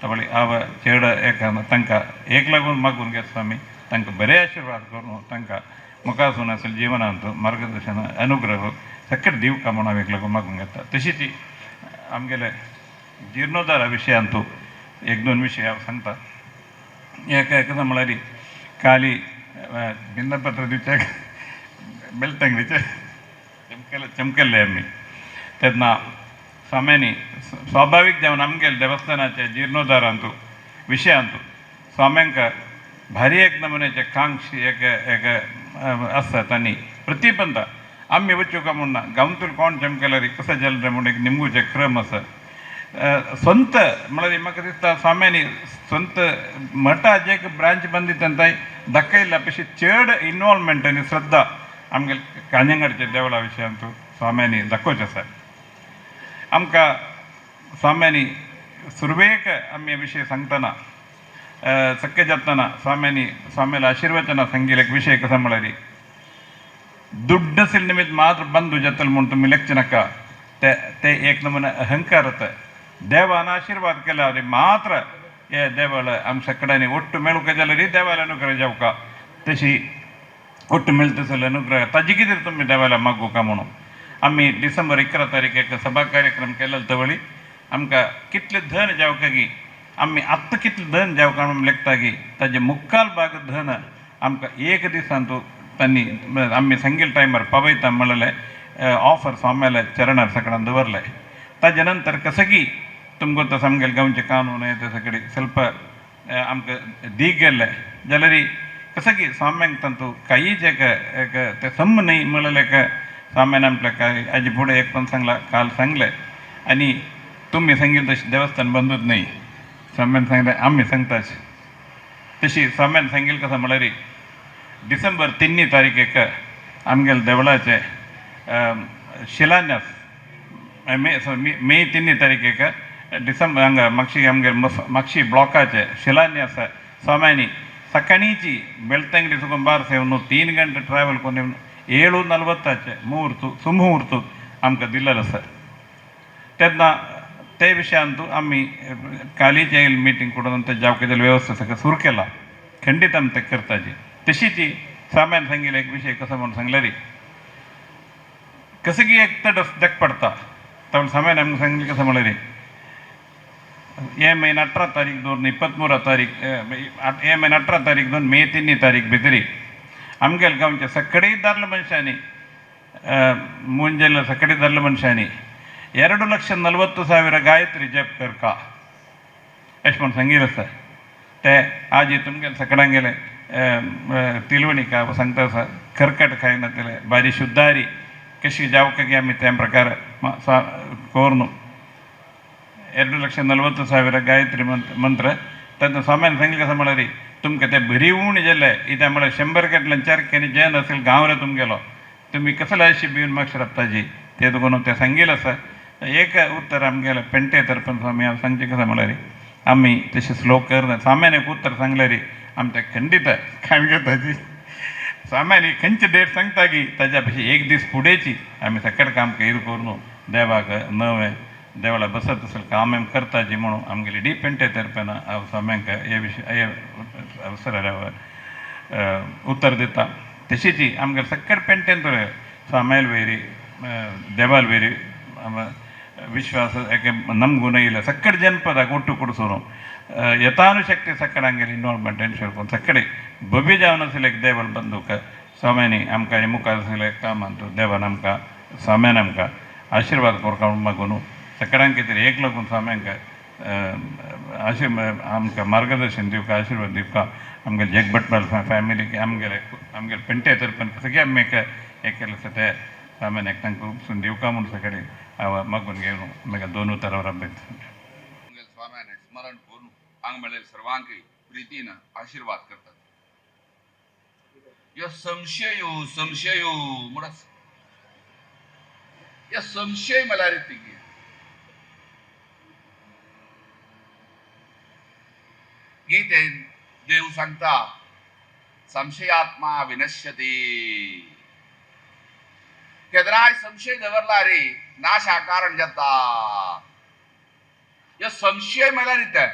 त्यावेळी हांव चेड एक तांकां एक लागून मागून घेत स्वामी तांकां बरे आशिर्वाद करून तांकां मुखासून असेल जिवनांत मार्गदर्शन अनुग्रह सकट दिवका म्हणून हांव एक लागून मागून घेता तशीच आमगेले जिर्णोद्धारा विशयांत 1-2 विशय हांव सांगता एक कसं म्हळ्यार काली भिन्नपत्र दिवचे बेलतंगडीचे चमकेल्ले आमी तेन्ना स्वाम्यांनी स्वाभावीक जावन आमगेले देवस्थानाच्या जिर्णोद्धारांत विशयांत स्वाम्यांक भारी एक नमुन्याचे कांक्ष एक आसतात आनी प्रतिबंध आमी वच्यो काय म्हणना गांवतून कोण चमकेल्यार कसं जल म्हणून एक निमगूचे क्रम आसा स्ವಂತ म्हळ्यार म्हाका दिसता स्वाम्यांनी स्ವಂತ मठा जे ब्रांच बंदी तेन्ना दाखयला तशी चड इनवॉल्वमेंट आनी श्रद्धा आमगे कांजंगाडच्या देवळा विशयांत स्वाम्यांनी दाखोवचे आसा आमकां स्वाम्यांनी सुरवेक आमी विशय सांगतना सक्के जातना स्वाम्याला आशिर्वचना सांगिल्ले एक विशय कसो म्हळ्यार दुड्ड असेल निमित्त मात्र बंधू जातल म्हणून तुम्ही लेखचे नाका ते एक नमुना अहंकार होता देवान आशीर्वाद केला मात्र हे देवाला आमच्या कडेन ಒಟ್ಟು मेळूंक जाल्यार देवाला अनुग्रह जावका तशी ಒಟ್ಟು मेळटसले अनुग्रह ताजी कितें तुम्ही देवाला मागू का म्हणून आम्ही डिसेंबर 11 तारीख सभा कार्यक्रम केलेलो तवळी आमकां कितले धन जावका की आम्ही आत्ता कितले धन जावका म्हणून लेखता की ताजे मुक्काल भाग धन आमकां एक दिसांत तांणी आम्ही सांगिल्ले टायमार पावयता म्हणलें ऑफर स्वाम्याले चरणार सगळ्यांना दवरले ताजे नंतर कसं की तुमकां तो सामकें गांवचे कानून ते सगळे ಸ್ವಲ್ಪ आमकां दीक गेल्ले जाल्यार कसं की स्वाम्यांक तांतू काहीच एक ते सम न्ही म्हणलें स्वाम्यान आपल्या काय हाजे फुडें एक पण सांगला काल सांगले आनी तुमी सांगिल्ले तशें देवस्थान बंदूच न्ही स्वाम्यान सांगलें आमी सांगताच तशी स्वाम्यान सांगिल्लें कसं म्हळ्यार डिसेंबर 3 तारीखेक आमगेले देवळाचे शिलान्यास मे 3 तारीखेक डिसेंबर हांगा म्हापशी ब्लॉकाचे शिलान्यास स्वाम्यांनी सकाळीची बेलतंगडी सुकून बार सेवन 3 गंटे ट्रॅव्हल करून 7:40 मुहूर्त सुमुहूर्त आमकां दिल्लेलो आसा तेन्ना ते विशयांत आमी कालीच येयल्ली मिटींग करून ते जावकाची वेवस्था सगळं सुरू केला खंडीत आमी ते करताची तशीच स्वाम्यान सांगिल्ले एक विशय कसो म्हणून सांगल्यार कसं की एक तडस देख पडता त्यामुळे स्वाम्यान आमकां सांगिल्लें कसं म्हळ्यार हे महिना 18 तारीख 23 तारीख हे महिना 18 तारीख मे 3 तारीख भितर आमगेल्या गांवच्या सगळे दादले मनशांनी ಮುಂಜಾನೆ ಸಕಡೆ ದರ್ಲ ಮನುಷ್ಯನಿ 2,40,000 ಗಾಯತ್ರಿ ಜಪ್ करका अशें म्हणून सांगिल्लें आसा ते आज तुमगेले सगळ्यांगेले तिलवणीक सांगता आसा कर्कट खायना तेले बारी शुद्धारी कशी जावका की आमी त्या प्रकार कोरून 2,40,000 गायत्री मंत्र तेन्ना स्वाम्यान सांगिल्लें कसं म्हळ्यार तुमकां ते बरी उण जाले इथे म्हळ्यार 100 केटल्यान 4 केनी जैन असेल गांव रे तुमगेलो तुम्ही कसले अशी भिवन म्हाका राबताजी ते देखून ते सांगिल्लें आसा एक उत्तर आमगेले पेंटे तर्फे स्वामी हांव सांगचें कसं म्हळ्यार आमी तशें स्लो करना स्वाम्यान एक उत्तर सांगल्यार आमी ते खंडीत काय घेताची स्वाम्यान खंयची डेट सांगता की ताच्या पेक्षा एक दीस फुडेंची आमी सकट काम कयर करून देवाक नवे देवळा बसत असेल काम एम करताची म्हणून आमगेली डी पेंटे तर्फेन हांव स्वाम्यांक हे विशय हे अवसरार उत्तर दिता तशीची आमगे सक्कड पेंटेन तर स्वामेल वैरी देवाल वैरी ವಿಶ್ವಾಸ ಯಾಕೆ ನಮಗೂ ಇಲ್ಲ ಸಕ್ಕಡೆ ಜನಪದ ಒಟ್ಟು ಕೊಡಿಸೋನು ಯಥಾನುಶಕ್ತಿ ಸಕ್ಕಡೆ ಹಂಗೆ ಇನ್ವಾಲ್ವ್ಮೆಂಟ್ ಎನ್ಶೋರ್ಕೊಂಡು ಸಕ್ಕಡೆ ಬಬ್ಬಿ ಜಾವನ ಸಿಲೆಕ್ ದೇವಲ್ ಬಂದುಕ ಸ್ವಾಮಿನಿ ಅಮ್ಕ ಎಮುಕ ಸಿಲೆಕ್ ಕಾಮಂತು ದೇವ ನಮ್ಕ ಸ್ವಾಮ್ಯ ನಮ್ಕ ಆಶೀರ್ವಾದ ಕೊರ್ಕೊಂಡು ಮಗುನು ಸಕ್ಕಡೆ ಅಂಕಿದ್ರೆ ಏಕ್ಲಗುನ್ ಸ್ವಾಮ್ಯಂಕ आमक मार्गदर्शन दिवक आशीर्वाद दिवक आमगे जगभटमाल फॅमिलीक आमगे पेंटे तर्फन सगळे आमी एक केलं ते सामान एकठांय खूब दिवका म्हणून सगळे मागून घेऊन म्हाका 2 उतारावर अभ्यास स्वाम्याने स्मरण करून हांग मेळेल सर्वांकय प्रितीन आशीर्वाद करतात यो संशय म्हणत या संशय मला रीती गीते देव सांगता संशयात्मा विनश्यते केदराय संशय दवरला रे नाशा कारण जाता या संशय मला रीते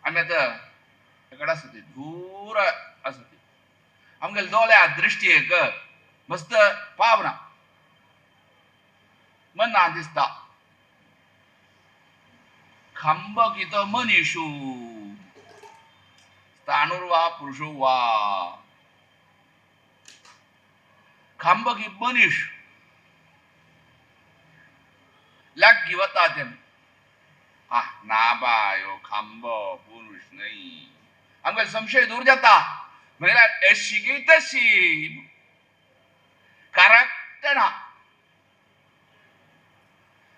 आम्ही आता एकडे असते दूर असते आमगे दोल्या दृष्टी एक मस्त पावना मन दिसता खंब कित मनीषु स्थानुर्वा पुरुषो वा खंब की मनीष लग गिवता तेम ना बायो खंब पुरुष नहीं हमको संशय दूर जाता मेरा ऐसी की तशी करेक्ट ना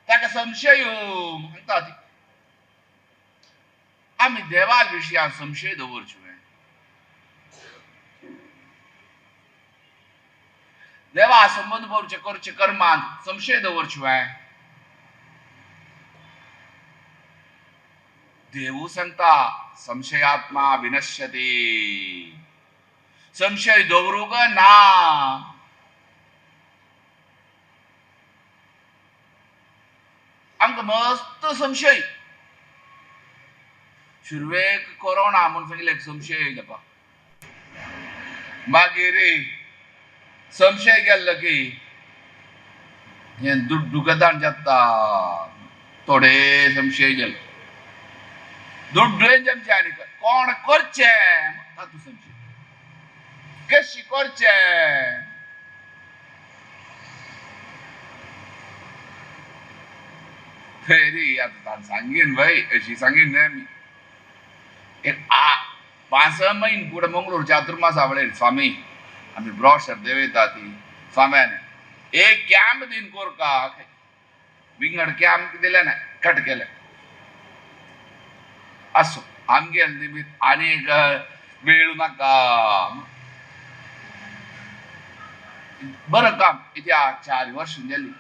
ताका संशय म्हणता आम्ही देवाल विशयान संशय दवरचुवे देवा संबंध भरचे करचे कर्मांत संशय दवरचुवे देवू सांगता संशयात्मा विनश्यते संशय दवरूक ना आमकां मस्त संशय शुरवेक कोरोना म्हणून सांगितले संशय येयला पा मागीर संशय गेल्लो की हे दुगदान जाता थोडे संशय गेलो दुड्डुवेन जमचे आनी कोण करचे तातूंत संशय कशी करचे फेरी आता सांगीन भाई अशी सांगीन न्ही आमी एक 5 महिने पुढे मंगळूर चातुर्मासा वेळेर स्वामी आम्ही ब्रॉशर देवयता ती स्वाम्यान एक कॅम्प दिन कोरका विंगड कॅम्प दिले ना कट केले असो आमगे निमित्त अनेक वेळ नाका बरं काम इथे 4 वर्ष गेली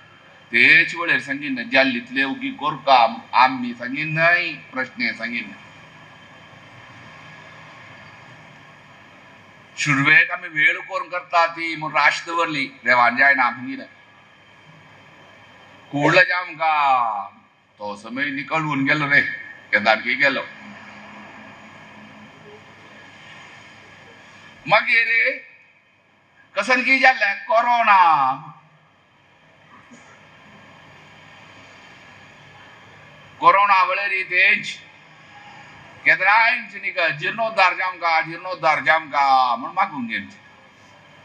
तेच वेळेर सांगीन जाल्लीतले उगी कोरका आम्ही सांगीन नाही प्रश्न सांगीन शुरवेक आम्ही वेळ कोण करता ती म्हणून राश दवरली देवान जायना आमगेर कुडलं जाम का तो समय निकळून गेलो रे केदारकी गेलो मागीर कसन की जाल्लें कोरोना कोरोना वेळेर तेच केदरांची निका जीर्णोद्धार जाम का म्हण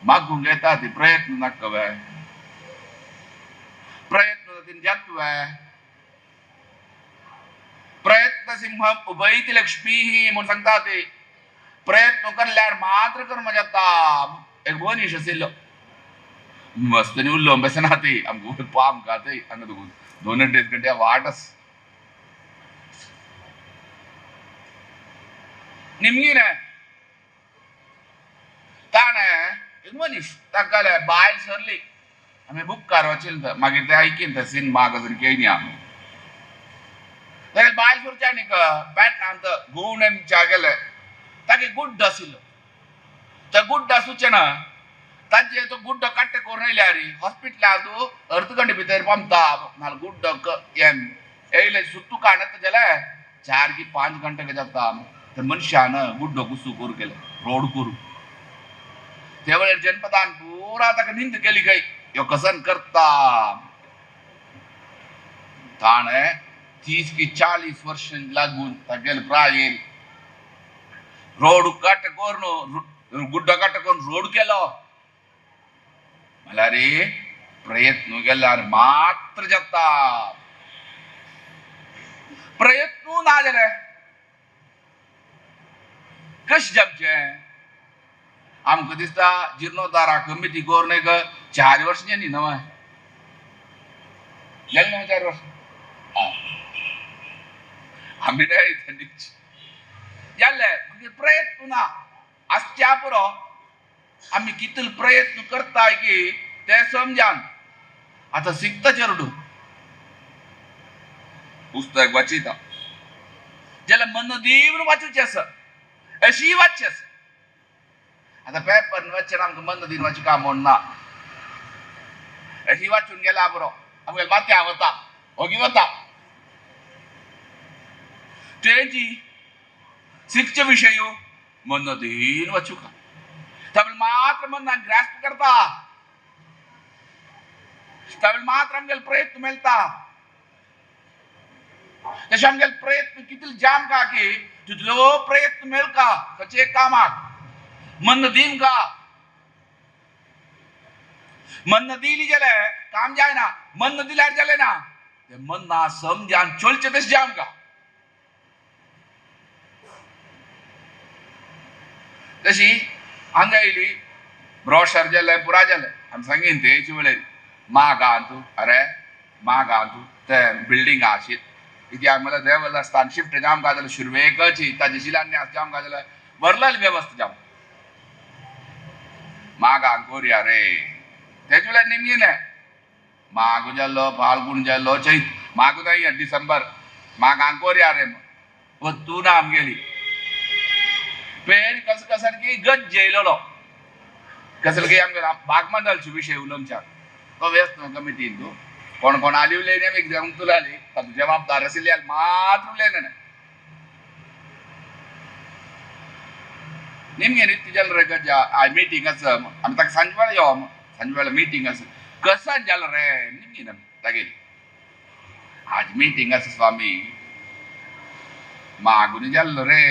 मागून घेता ती प्रयत्न नाकवे प्रयत्न तीन जातवे प्रयत्न सिंह उभयती लक्ष्मी ही म्हण सांगता ती प्रयत्न करल्यार मात्र कर्म जाता एक मनीस आशिल्लो मस्त न्ही उरलो बेसना ती आमकां पाम खाते हांगा 2 घंटे वाटस निमगीन ताणे एक मनीस ताका बायल सरली आम्ही बुक्कार वचील मागीर ते ऐकीन ते सिनेमा कसं केली आमी बायल सुरच्या न्ही पॅन्ट अंत गुण गेले ताका गुड्ड आशिल्लो त्या गुड्ड आसूचे ना तांचे तो गुड्ड कट्टे करून येयल्या रे हॉस्पिटलांत अर्ध घंटे भितर पावता नाल गुड्ड येयले सुत्तू काडत जाल्यार 4 की 5 घंटे जाता त्या मनशानं गुड्डो कुसू करू केलं रोड करू त्या वेळेर जनपदान पुरा ताका निंद केली काय ह्यो कसन करता ताणे 30 की 40 वर्ष लागून तागेल प्रायेल रोड कट करून गुड्डो कट करून रोड केलो मला रे प्रयत्न केल्यार मात्र जाता प्रयत्न ना जाले कशें जमचे आमकां दिसता जीर्णोद्धारा कमिटी करून एक 4 वर्सांचे न्ही नवं जालें न्हू 4 वर्स आमी जाल्ले म्हणजे प्रयत्न ना आसच्या पुरो आमी कितले प्रयत्न करताय की ते समजान आतां शिकता चेडू पुस्तक वाचिता जाल्यार मन दिवन वाचूचें आसा अशी वाचचें आसा आतां पेपर वाचचें आमकां मन दिन वाचूं काम ना अशी वाचून गेला बरो आमगेले माथ्या वता ओगी वता तेजी शिक्षे विषय मन दिन वाचूं का तबल मात्र मन ग्रास्प करता तबल मात्र आमगेले प्रयत्न मेळटा तशें आमगेले प्रयत्न कितले जाम का की तितलो प्रयत्न मेळ का खंयचे कामाक मन दिन का मन दिली जाल्यार काम जायना मन दिल्यार जालें ना ते मन ना समजान चलचें तशें जाम का तशी हांगा येयली ब्रॉशर जाले पुरा जाले आमी सांगीन तेचे वेळेर मागा तूं अरे मागा तूं ते बिल्डिंगा आशित कित्याक म्हळ्यार देवस्थान शिफ्ट जावंक जाल्यार शुरवेकची ताजे शिलान्यास जावंक जाल्यार वर्लल वेवस्था जावं मागा कोरया रे तेचे वेळार निमगेले मागो जाल्लो फाल्गुन जाल्लो चैत मागो नाही डिसेंबर मागांक कोरया रे तूं ना आमगेली पेर कसरकी गज येयलो कसरकी आमगे भाग मंडळचे विषय उलोवच्याक तो व्यस्त कमिटीन तूं कोण कोण आली उलयले एग्जाम तुलाली तातूं जबाबदार आशिल्ले मात्र उलयले निमगे नित्य जाल रे गज मीटिंग आसा आमी ताका सांजे वेळा यो सांजे वेळा मीटिंग आसा कसन जाल रे निमगे तागेली आज मीटिंग आसा स्वामी मागून जाल्लो रे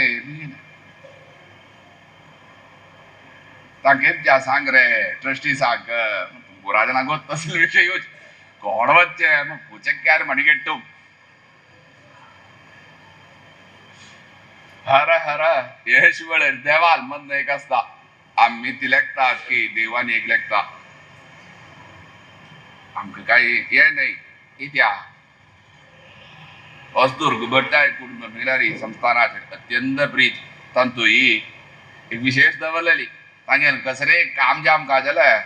तांके जा सांग रे ट्रस्टी सांग बुरा जन गोत तसले विषय कोण वच्चे पूछे क्यार मणिकेट्टू हर हर येश वेळेर देवाल मन एक आसता आमी ती लेखतात की देवानी एक लेखता आमकां काय हे नाही कित्याक वस्तुर्ग भट्टाय कुटुंब मिलारी संस्थानाचेर अत्यंत प्रीत तांतू ही एक विशेष दवरलेली तांगेन कसरे काम जाम का जाल्यार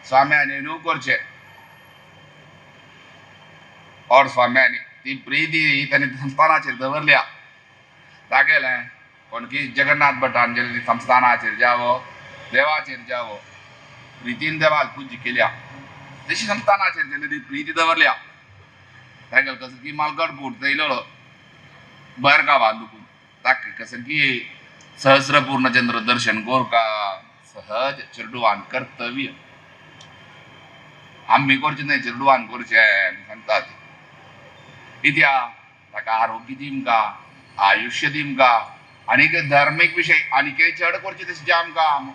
स्वाम्यांनी न्हू करचे और स्वाम्यांनी ती प्रिती तांणी संस्थानाचेर दवरल्या तागेलें कोणकी जगन्नाथ भटान जेन्ना संस्थानाचेर जावो देवाचेर जावो प्रितीन देवाक पुजी केल्या तशी संस्थानाचेर जेन्ना ती प्रिती दवरल्या तागेले कसरकी मालगडपूर थंयलो भायर गांवांत दुखून ताका कसरकी सहस्र पूर्णचंद्र दर्शन कोरका सहज चेडवान कर्तव्य आम्ही करचे नाही चेडवान करचे सांगतात कित्याक ताका आरोग्य दिमका आयुष्य दिमका आनीक धार्मीक विषय आनीक चड करचे तशें जाम काम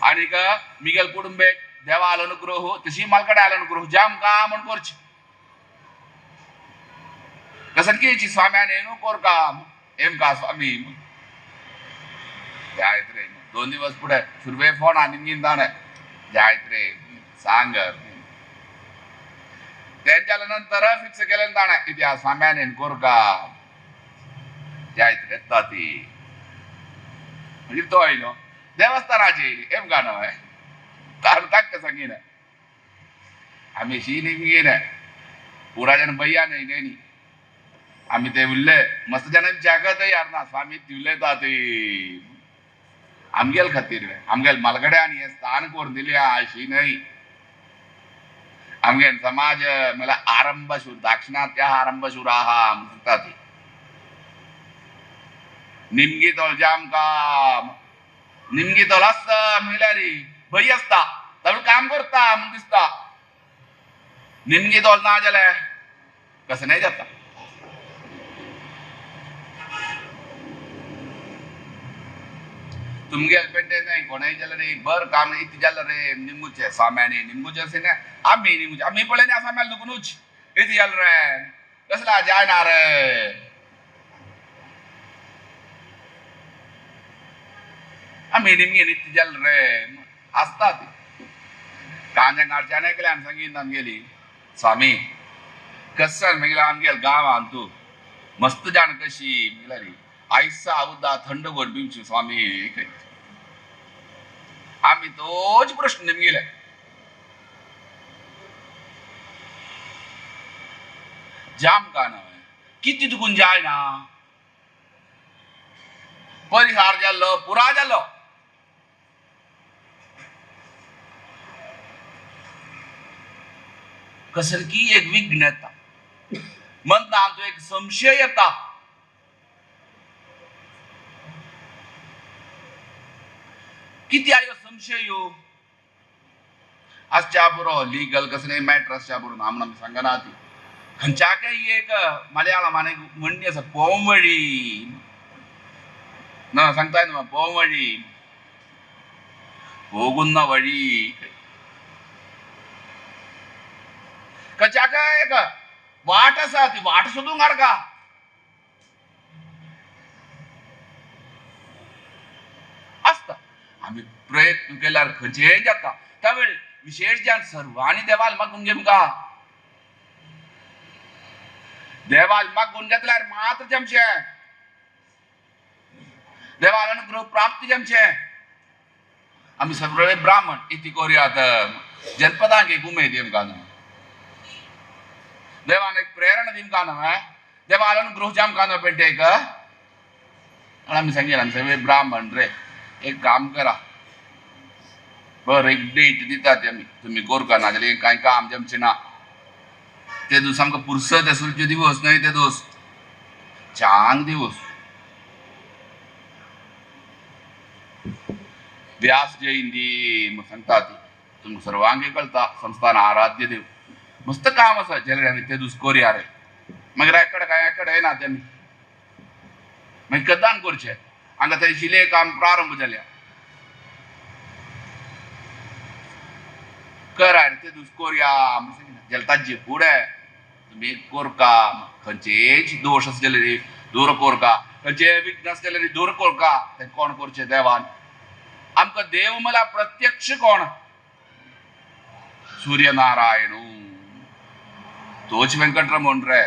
आनीक मिगेल कुटुंबे देवा अनुग्रह तशी मालकडे अनुग्रह जाम काम म्हण करचे कसरकी स्वाम्यान न्हू कोरका एम का स्वामी जायत रे 2 दिवस पुढे सुरवे फोन आनी ताणे जायत रे सांग तेंच्या नंतर फिक्स केलें ताणे कित्याक स्वाम्यान कोरका जायत रे येता ती म्हणजे तो आयलो देवस्थानाची येयली एम का न्हय ताका सांगिना आमी शी निमगेन पुरा जन भैया न्ही आमी ते उरले मस्त जनांची जागा तयार ना स्वामी ती उलयता ती आमगेल खातीर आमगेल मालगड्यान हे स्थान करून दिले अशी न्हय आमगे समाज मला आरंभशूर दाक्षिणात्य आरंभशूर आहा म्हणतात निमगी तोल जाम का निमगी तोल असता मिलारी भई असता तब काम करता म्हणून दिसता निमगी तोल ना जले कसं नाही जाता तुमगे पेटे नाही कोणाही जल रे बर काम इति जल रे निम्मुचे साम्याने निम्मुचे से ना आम्ही निम्मुचे आम्ही पळे ना साम्याल दुकुनुच इति जल रे कसला जायना रे आम्ही निम्गे इति जल रे असतात कांजा गाडच्याने केले आम संगीत नाम गेली स्वामी कसं मिगला आम गेल गाव आणतो मस्त जाण कशी मिगलारी आईसा औदा थंड गोड बिमची स्वामी आम्ही तोच प्रश्न निमगेले जाम का नाव किती तुकून जाय ना परिहार जाल्लो पुरा जाल्लो कसर की एक विघ्न येता म्हणता तो एक संशय येता किती आयो संशय यो आजच्या बरो लीगल कसले मॅटर आजच्या बरो नाम नाम सांगना ती खंचा काही एक मलयाळमाने म्हणणी असं पोंवळी ना सांगताय ना पोंवळी ಹೋಗುನ್ನ वळी कचाका एक वाट असा ती वाट सोडून काढका असता आम्ही प्रयत्न केल्यावर खंचे जाता त्यावेळी विशेष ज्ञान सर्वांनी देवाल मागून घेऊन का देवाल मागून घेतल्यावर मात्र जमचे देवाल अनुग्रह प्राप्ती जमचे आम्ही सर्व ब्राह्मण इति कोरियात जनपदांगे घुमे देम का देवान एक प्रेरणा दिन का है देवाल अनुग्रह जाम का पेटे एक आम्ही सांगेल सगळे ब्राह्मण रे एक काम करा बर एक डेट दितात आम्ही तुम्ही कोरका ना जाल्यार कांय काम जमचे ना ते दिवस आमकां पुरसत असुलचे दिवस न्हय ते दिवस चांग दिवस व्यास जयंती सांगतात तुमकां सर्वांगी कळटा संस्थान आराध्य देव मस्त काम आसा जाल्यार आमी ते दिवस कोरया रे मागीर एकडे येना तेमी मागीर कदान करचें हांगा थंय शिले काम प्रारंभ जाल्या करा रे ते दीस कोरया जाल्यार ताजे फुडें तुमी कोरका खंयचेच दोश आसा जाल्यार दूर कोरका खंयचे विघ्न आसा जाल्यार दूर कोरका ते कोण करचें देवान आमकां देव म्हळ्यार प्रत्यक्ष कोण सूर्यनारायण तोच वेंकटरमण रे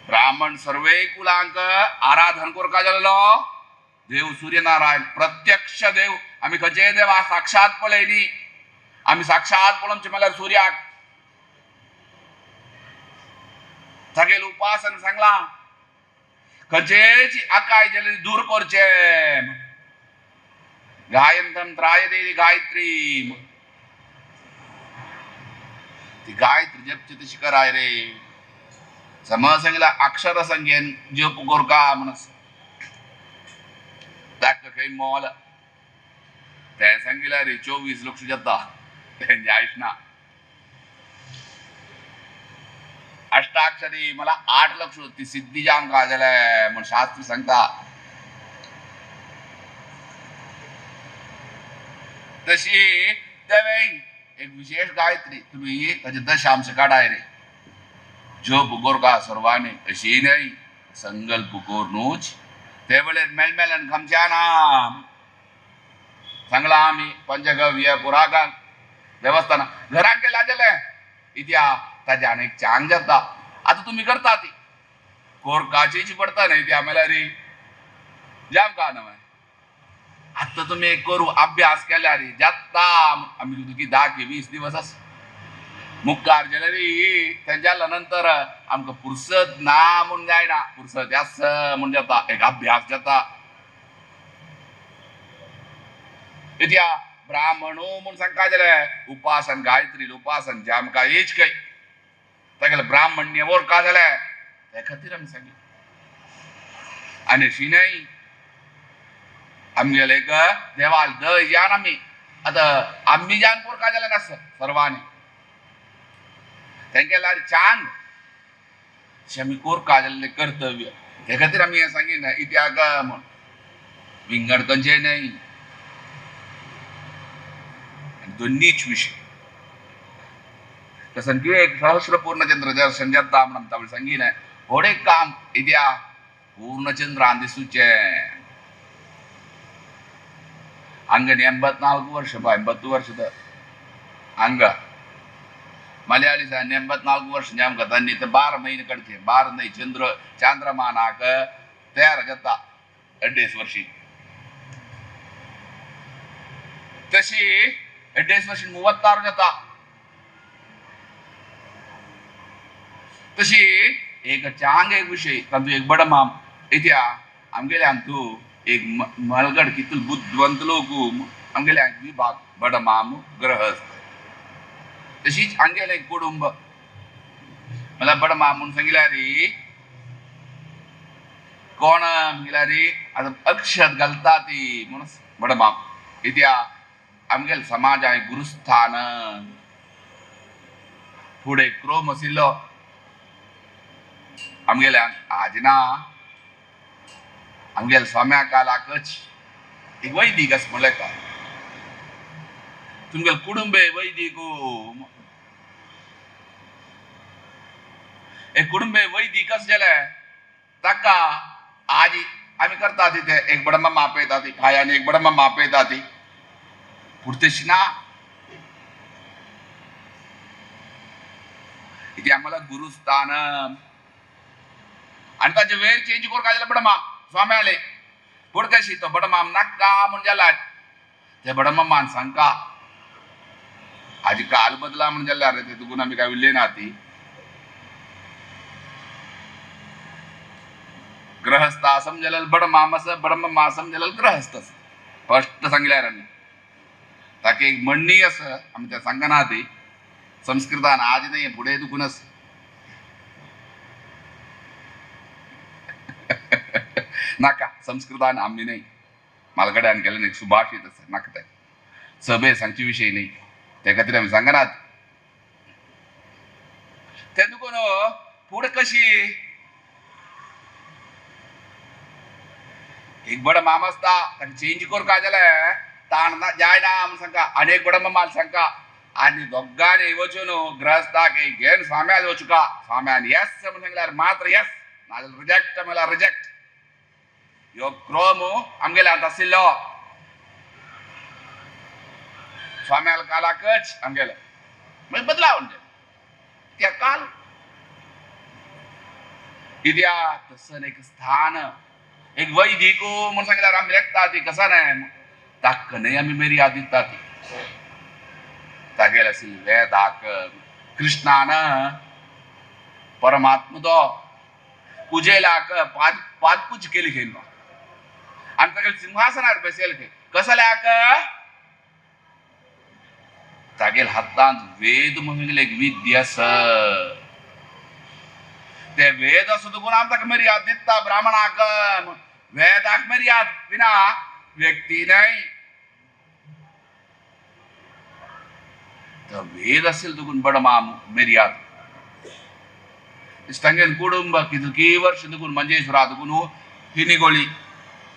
ब्राह्मण सर्वे कुलांक आराधन कोरका जाल्लो देव सूर्यनारायण प्रत्यक्ष देव आम्ही खंयचे देवा साक्षात पळयली आम्ही साक्षात पळोवचे म्हळ्यार सूर्याक सगळे उपासन सांगला खंयचेची आकाय जाल्यार दूर करचे गायंतम त्रायते गायत्री ती गायत्री जपची तशी कराय रे समज सांगला अक्षर संख्येन जप कोरका म्हणस ताका खंय मोल ते सांगितल्यार 24 लक्ष जाता तेंचे आयुष ना अष्टाक्षरी मला 8 लक्ष ती सिद्धी जाम का जाल्यार म्हण शास्त्र सांगता तशी तेवे एक विशेष गायत्री तुम्ही ताचे दशांश काढाय रे जप कोरका सर्वांनी अशी नाही संकल्प करूनच ते वेळेर मेलमेलन खमच्या ना सांगला आम्ही पंचगव्य पुरागान देवस्थान घरांक केला जाले इतिहा ताच्या अनेक चांग जाता आता तुम्ही करता ती कोरकाचीच पडता नाही ती आम्हाला रे जाम का नव्हे आता तुम्ही करू अभ्यास केला रे जाता आम्ही तुझी 10 ते 20 दिवस अस मुक्कार जाल्यार तेंच्या नंतर आमकां पुरसत ना म्हूण जायना पुरसत आस म्हूण जाता एक अभ्यास जाता इतिहा ब्राह्मणो म्हणून सांगा जाल्यार उपासन गायत्री उपासन जे आमकां हेच खंय तागेले ब्राह्मण्य वर का जाल्यार त्या खातीर आमी सांगली आनी अशी न्हय आमगेले एक देवाल दय जान आमी आतां आमी जान कोर का जाल्यार नासता सर्वांनी तेंगे चांग आमी कोर का जाल्लें कर्तव्य त्या खातीर आमी हें सांगीन इत्याग म्हण विंगड खंयचे न्हय दोनीच विषय तसन की एक सहस्र पूर्णचंद्र दर्शन जाता म्हणून आमकां सांगीन व्हड एक काम इत्या पूर्णचंद्रान दिसूचे ಹಂಗನೆ 84 ವರ್ಷ 80 ವರ್ಷದ ಹಂಗ ಮಲಯಾಳಿ 84 ವರ್ಷ ನ್ಯಾಮಕ ತನ್ನಿತ 12 ಮಹಿने ಕಡ್ತೆ 12 नहीं चंद्रमानाक तयार जाता 28 वर्षी तशी 28 वर्षी 36 जाता तशी एक चांग एक विषय तंतु एक बड माम इत्या आमगेले अंतू एक मलगड कितल बुद्धवंत लोक आमगेले विभाग बड माम गृहस्थ तशीच आमगेले कुटुंब मला बड माम म्हणून सांगितल्यार कोण म्हटल्यार आता अक्षत घालता ती म्हणून बड माम इत्या आमगेले समाजा गुरुस्थान फुडें क्रोम आशिल्लो आमगेल्या आजना आमगेल स्वाम्या कालाकच एक वैदिक अस म्हणलें का तुमगेल कुटुंबे वैदिक एक कुटुंबे वैदिक आस जाल्यार ताका आज आमी करता ती ते एक बडमा मापयता ती पायांनी एक बडमा मापयता ती पुरतेशी ना इथे आम्हाला गुरुस्थान आणि ताचे वेळ चेंज कोर काय झालं बडमा स्वाम्याले पुडकशी तो बडमाम नाका म्हण जाला ते बडमामान सांगका आजी काल बदला म्हण जाल्यार रे ते तुगून आमी काय उरले ना ती गृहस्थ समजलेल बडमाम अस बडमामा समजलेल गृहस्थ अस स्पष्ट सांगल्यार आमी ताके एक म्हणणी अस आमी त्या सांगना ती संस्कृतान आज नाही पुढे दुखूनच नाका संस्कृतान आम्ही नाही मालगड्यान केलं नाही सुभाषित असं नाका सभे सांगची विषय नाही त्या खातीर आमी सांगनात ते दुखून पुढे कशी एक बड माम आसता ताका चेंज कोर काय जाल्यार ताण जायना म्हण सांगता आनी एक बड मामाल सांगता आनी दोगांनी वचून ग्रहस्थाक घेवन स्वाम्याल वचुका स्वाम्यान येस म्हण सांगल्यार मात्र येस नाजाल्यार रिजेक्ट म्हळ्यार रिजेक्ट यो क्रोम आमगेले आतां आशिल्लो स्वाम्याल कालाकच आमगेले मागीर बदलाव म्हणजे त्या काल कित्या तसन एक स्थान एक वैदिक म्हण सांगल्यार आमी लेखता ती कसा न्हय ताका न्हय आमी मर्याद दिता ती तागेले आशिल्ले वेदाक कृष्णान परमात्मा तो पुजेलाक पादपूज केली खंय आनी तागेले सिंहासनार बसयले खंय कसल्याक तागेले हातांत वेद म्हणून एक विद्या आसा ते वेद असो देखून आमी ताका मर्याद दिता ब्राह्मणाक वेदाक मर्याद विना व्यक्ती न्हय वेद असेल देखून बड माम मर्याद इश्टांगेन कुटुंब कितकी वर्ष देखून मंजेश्वरा देखून हिनिगोळी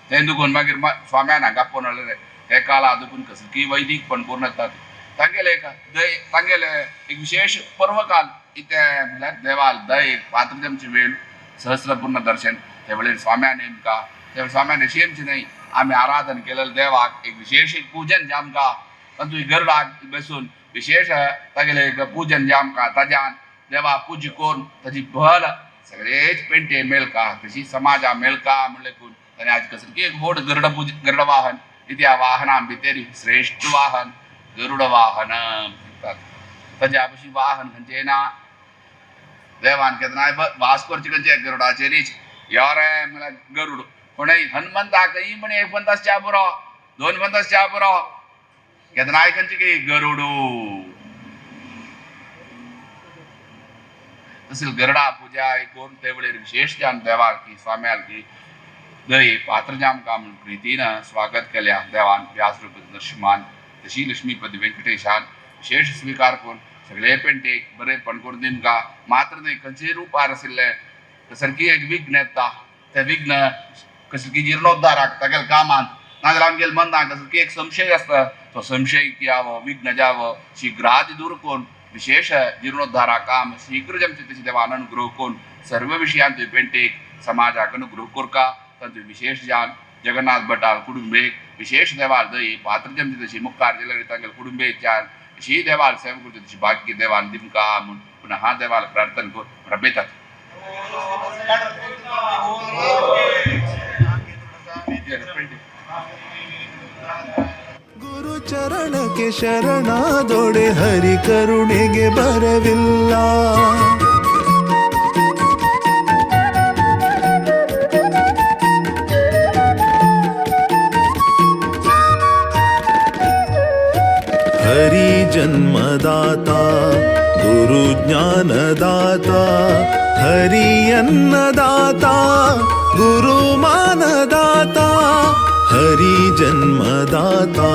ते देखून मागीर स्वाम्यान हांगा पोनले हे काला देखून कसली वैदीक पण पूर्ण येतात तांगेले तांगेले एक विशेष पर्वकाल इथे म्हळ्यार देवाल दय पात्रजमची वेळ सहस्रपूर्ण दर्शन त्या वेळेर स्वाम्यान नेमका त्या स्वाम्यान अशेंची न्हय आमी आराधन केलेले देवाक एक विशेष एक पूजन जे आमकां तातूंत गरुडाक बसून विशेष तागेले पूजन जे आमकां ताज्यान देवा पूज करून ताजी भल सगळेच पेंटे मेळका तशी समाजा मेळका म्हणले करून ताणें आज कसं की एक व्हड गरुड वाहन इत्या वाहना भितर श्रेष्ठ वाहन गरुड वाहन ताज्या भशी वाहन खंयचें ना देवान केन्नाय वास करचे खंयचे गरुडाचेरीच यो रे म्हळ्यार गरुड पूण हनुमंताकय म्हण एक पंतास च्या बरो दोन पंतास च्या बरो गदनायकांची गरुडू तहसील गरडा पूजा एक कोण तेवढे विशेष जान देवाल की स्वाम्याल की दही पात्रजाम काम प्रीतीनं स्वागत केल्या देवान व्यासरूप नरसिंहान तशी लक्ष्मीपती व्यंकटेशान विशेष स्वीकार करून सगळे पेंटे बरे पण करून नेमका मात्र नाही खंयचे रूपार आशिल्ले कसरकी एक विघ्न येता ते विघ्न कसरकी जीर्णोद्धाराक तागेले कामान नाजाल्यार आमगेले मनाक कसरकी एक संशय आसता तो संशय की यावो विघ्न जावो शीघ्रादी दूर करून विशेष जीर्णोद्धारा काम शीघ्र जमचे तशी देवान अनुग्रह करून सर्व विशयांत पेंटेक समाजाक अनुग्रह कोरका तंतु विशेष जान जगन्नाथ भटाल कुटुंबेक विशेष देवाल दही पात्र जमचे तशी मुखार जिल्ले तांगेले कुटुंबेच्यान अशी देवाल सेवा करता तशी भाग्य देवान दिमका म्हूण पुनः देवाल प्रार्थना करून रबयतात ಗುರು ಚರಣಕ್ಕೆ ಶರಣಾದೊಡೆ ಹರಿ ಕರುಣೆಗೆ ಬರವಿಲ್ಲ ಹರಿ ಜನ್ಮದಾತ ಗುರು ಜ್ಞಾನದಾತ ಹರಿ ಅನ್ನದಾತ ಗುರು ಮಾನದಾತ हरि जन्मदाता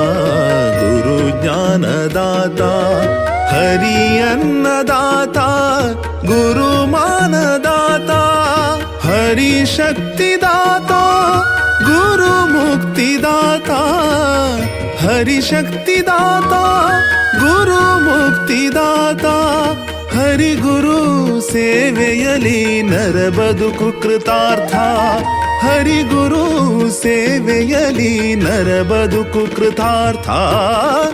गुरु ज्ञानदाता हरि अन्नदाता गुरु मानदाता हरि शक्तिदाता गुरु मुक्तिदाता हरि शक्तिदाता गुरु मुक्तिदाता हरि गुरु सेवेयली नर बದುಕು ಕೃತಾರ್ಥ ಹರಿ ಗುರು ಸೇವೆಯಲಿ ನರ ಬದುಕು ಕೃತಾರ್ಥ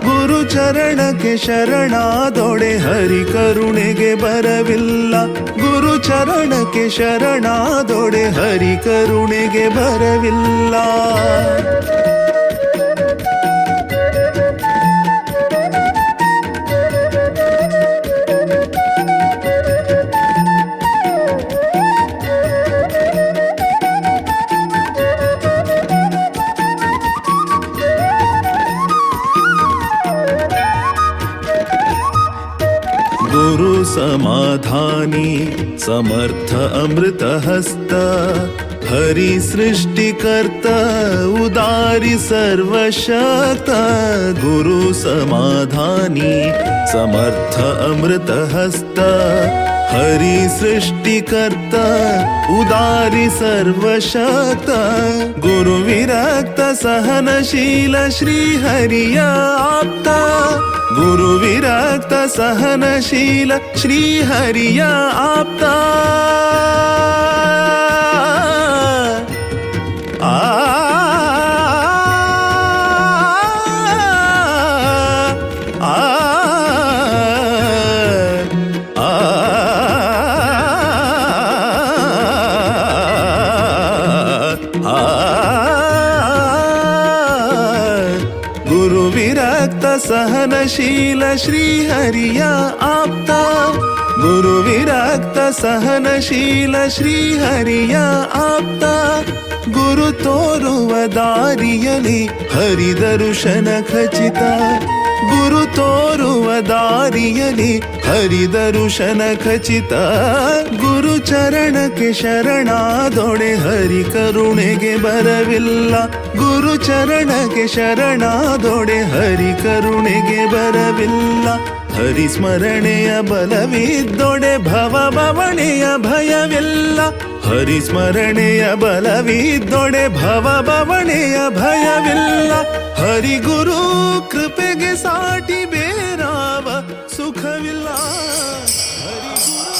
ಗುರು ಚರಣಕ್ಕೆ ಶರಣಾದೊಡೆ ಹರಿ ಕರುಣೆಗೆ ಬರವಿಲ್ಲ ಗುರು ಚರಣಕ್ಕೆ ಶರಣಾದೊಡೆ ಹರಿ ಕರುಣೆಗೆ ಬರವಿಲ್ಲ गुरु समाधानी समर्थ अमृत हस्त हरि सृष्टिकर्ता उदारी सर्वशक्त गुरु समाधानी समर्थ अमृत हस्त हरि सृष्टिकर्ता उदारी सर्वशक्त गुरु विरक्त सहनशील श्री हरिया आप्ता गुरु विरक्त सहनशील श्री हरिया आप्ता गुरु विरक्त सहनशील श्री हरिया आप्ता गुरु विरक्त सहनशील श्री हरिया आप्ता गुरु तोरुव ದಾರಿಯಲಿ ಹರಿ ದರ್ಶನ ಖಚಿತ ಗುರು ತೋರುವ ದಾರಿಯಲಿ ಹರಿ ದರ್ಶನ ಖಚಿತ ಗುರು ಚರಣಕ್ಕೆ ಶರಣಾದೊಡೆ ಹರಿ ಕರುಣೆಗೆ ಬರವಿಲ್ಲ ಗುರು ಚರಣಕ್ಕೆ ಶರಣಾದೊಡೆ ಹರಿ ಕರುಣೆಗೆ ಬರವಿಲ್ಲ ಹರಿ ಸ್ಮರಣೆಯ ಬಲವಿದ್ದೊಡೆ ಭವ ಭವಣೆಯ ಭಯವಿಲ್ಲ ಹರಿ ಸ್ಮರಣೆಯ ಬಲವಿದ್ದೊಡೆ ಭವ ಭವಣೆಯ ಭಯವಿಲ್ಲ ಹರಿ ಗುರು ಕೃಪೆಗೆ ಸಾಟಿ ಬೇರಾವ ಸುಖವಿಲ್ಲ ಹರಿ ಗುರು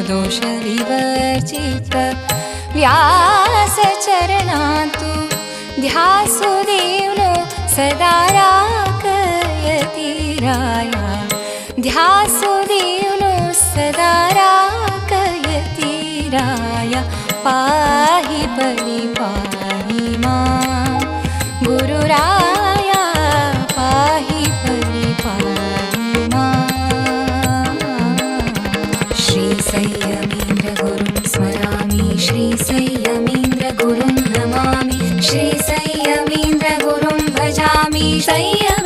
दोषविवर्जित व्यासचरणातु ध्यासुदेवनो सदा राकयति राया ध्यासुदेवनो सदा राकयति राया पाहि परिपाहि मां गुरुराया पाहि परिपाहि मां श्रीसंयमीन्द्रगुरुं स्मरामि श्रीसंयमीन्द्रगुरुं नमामि श्रीसंयमीन्द्रगुरुं भजामि संयमीन्द्रगुरुं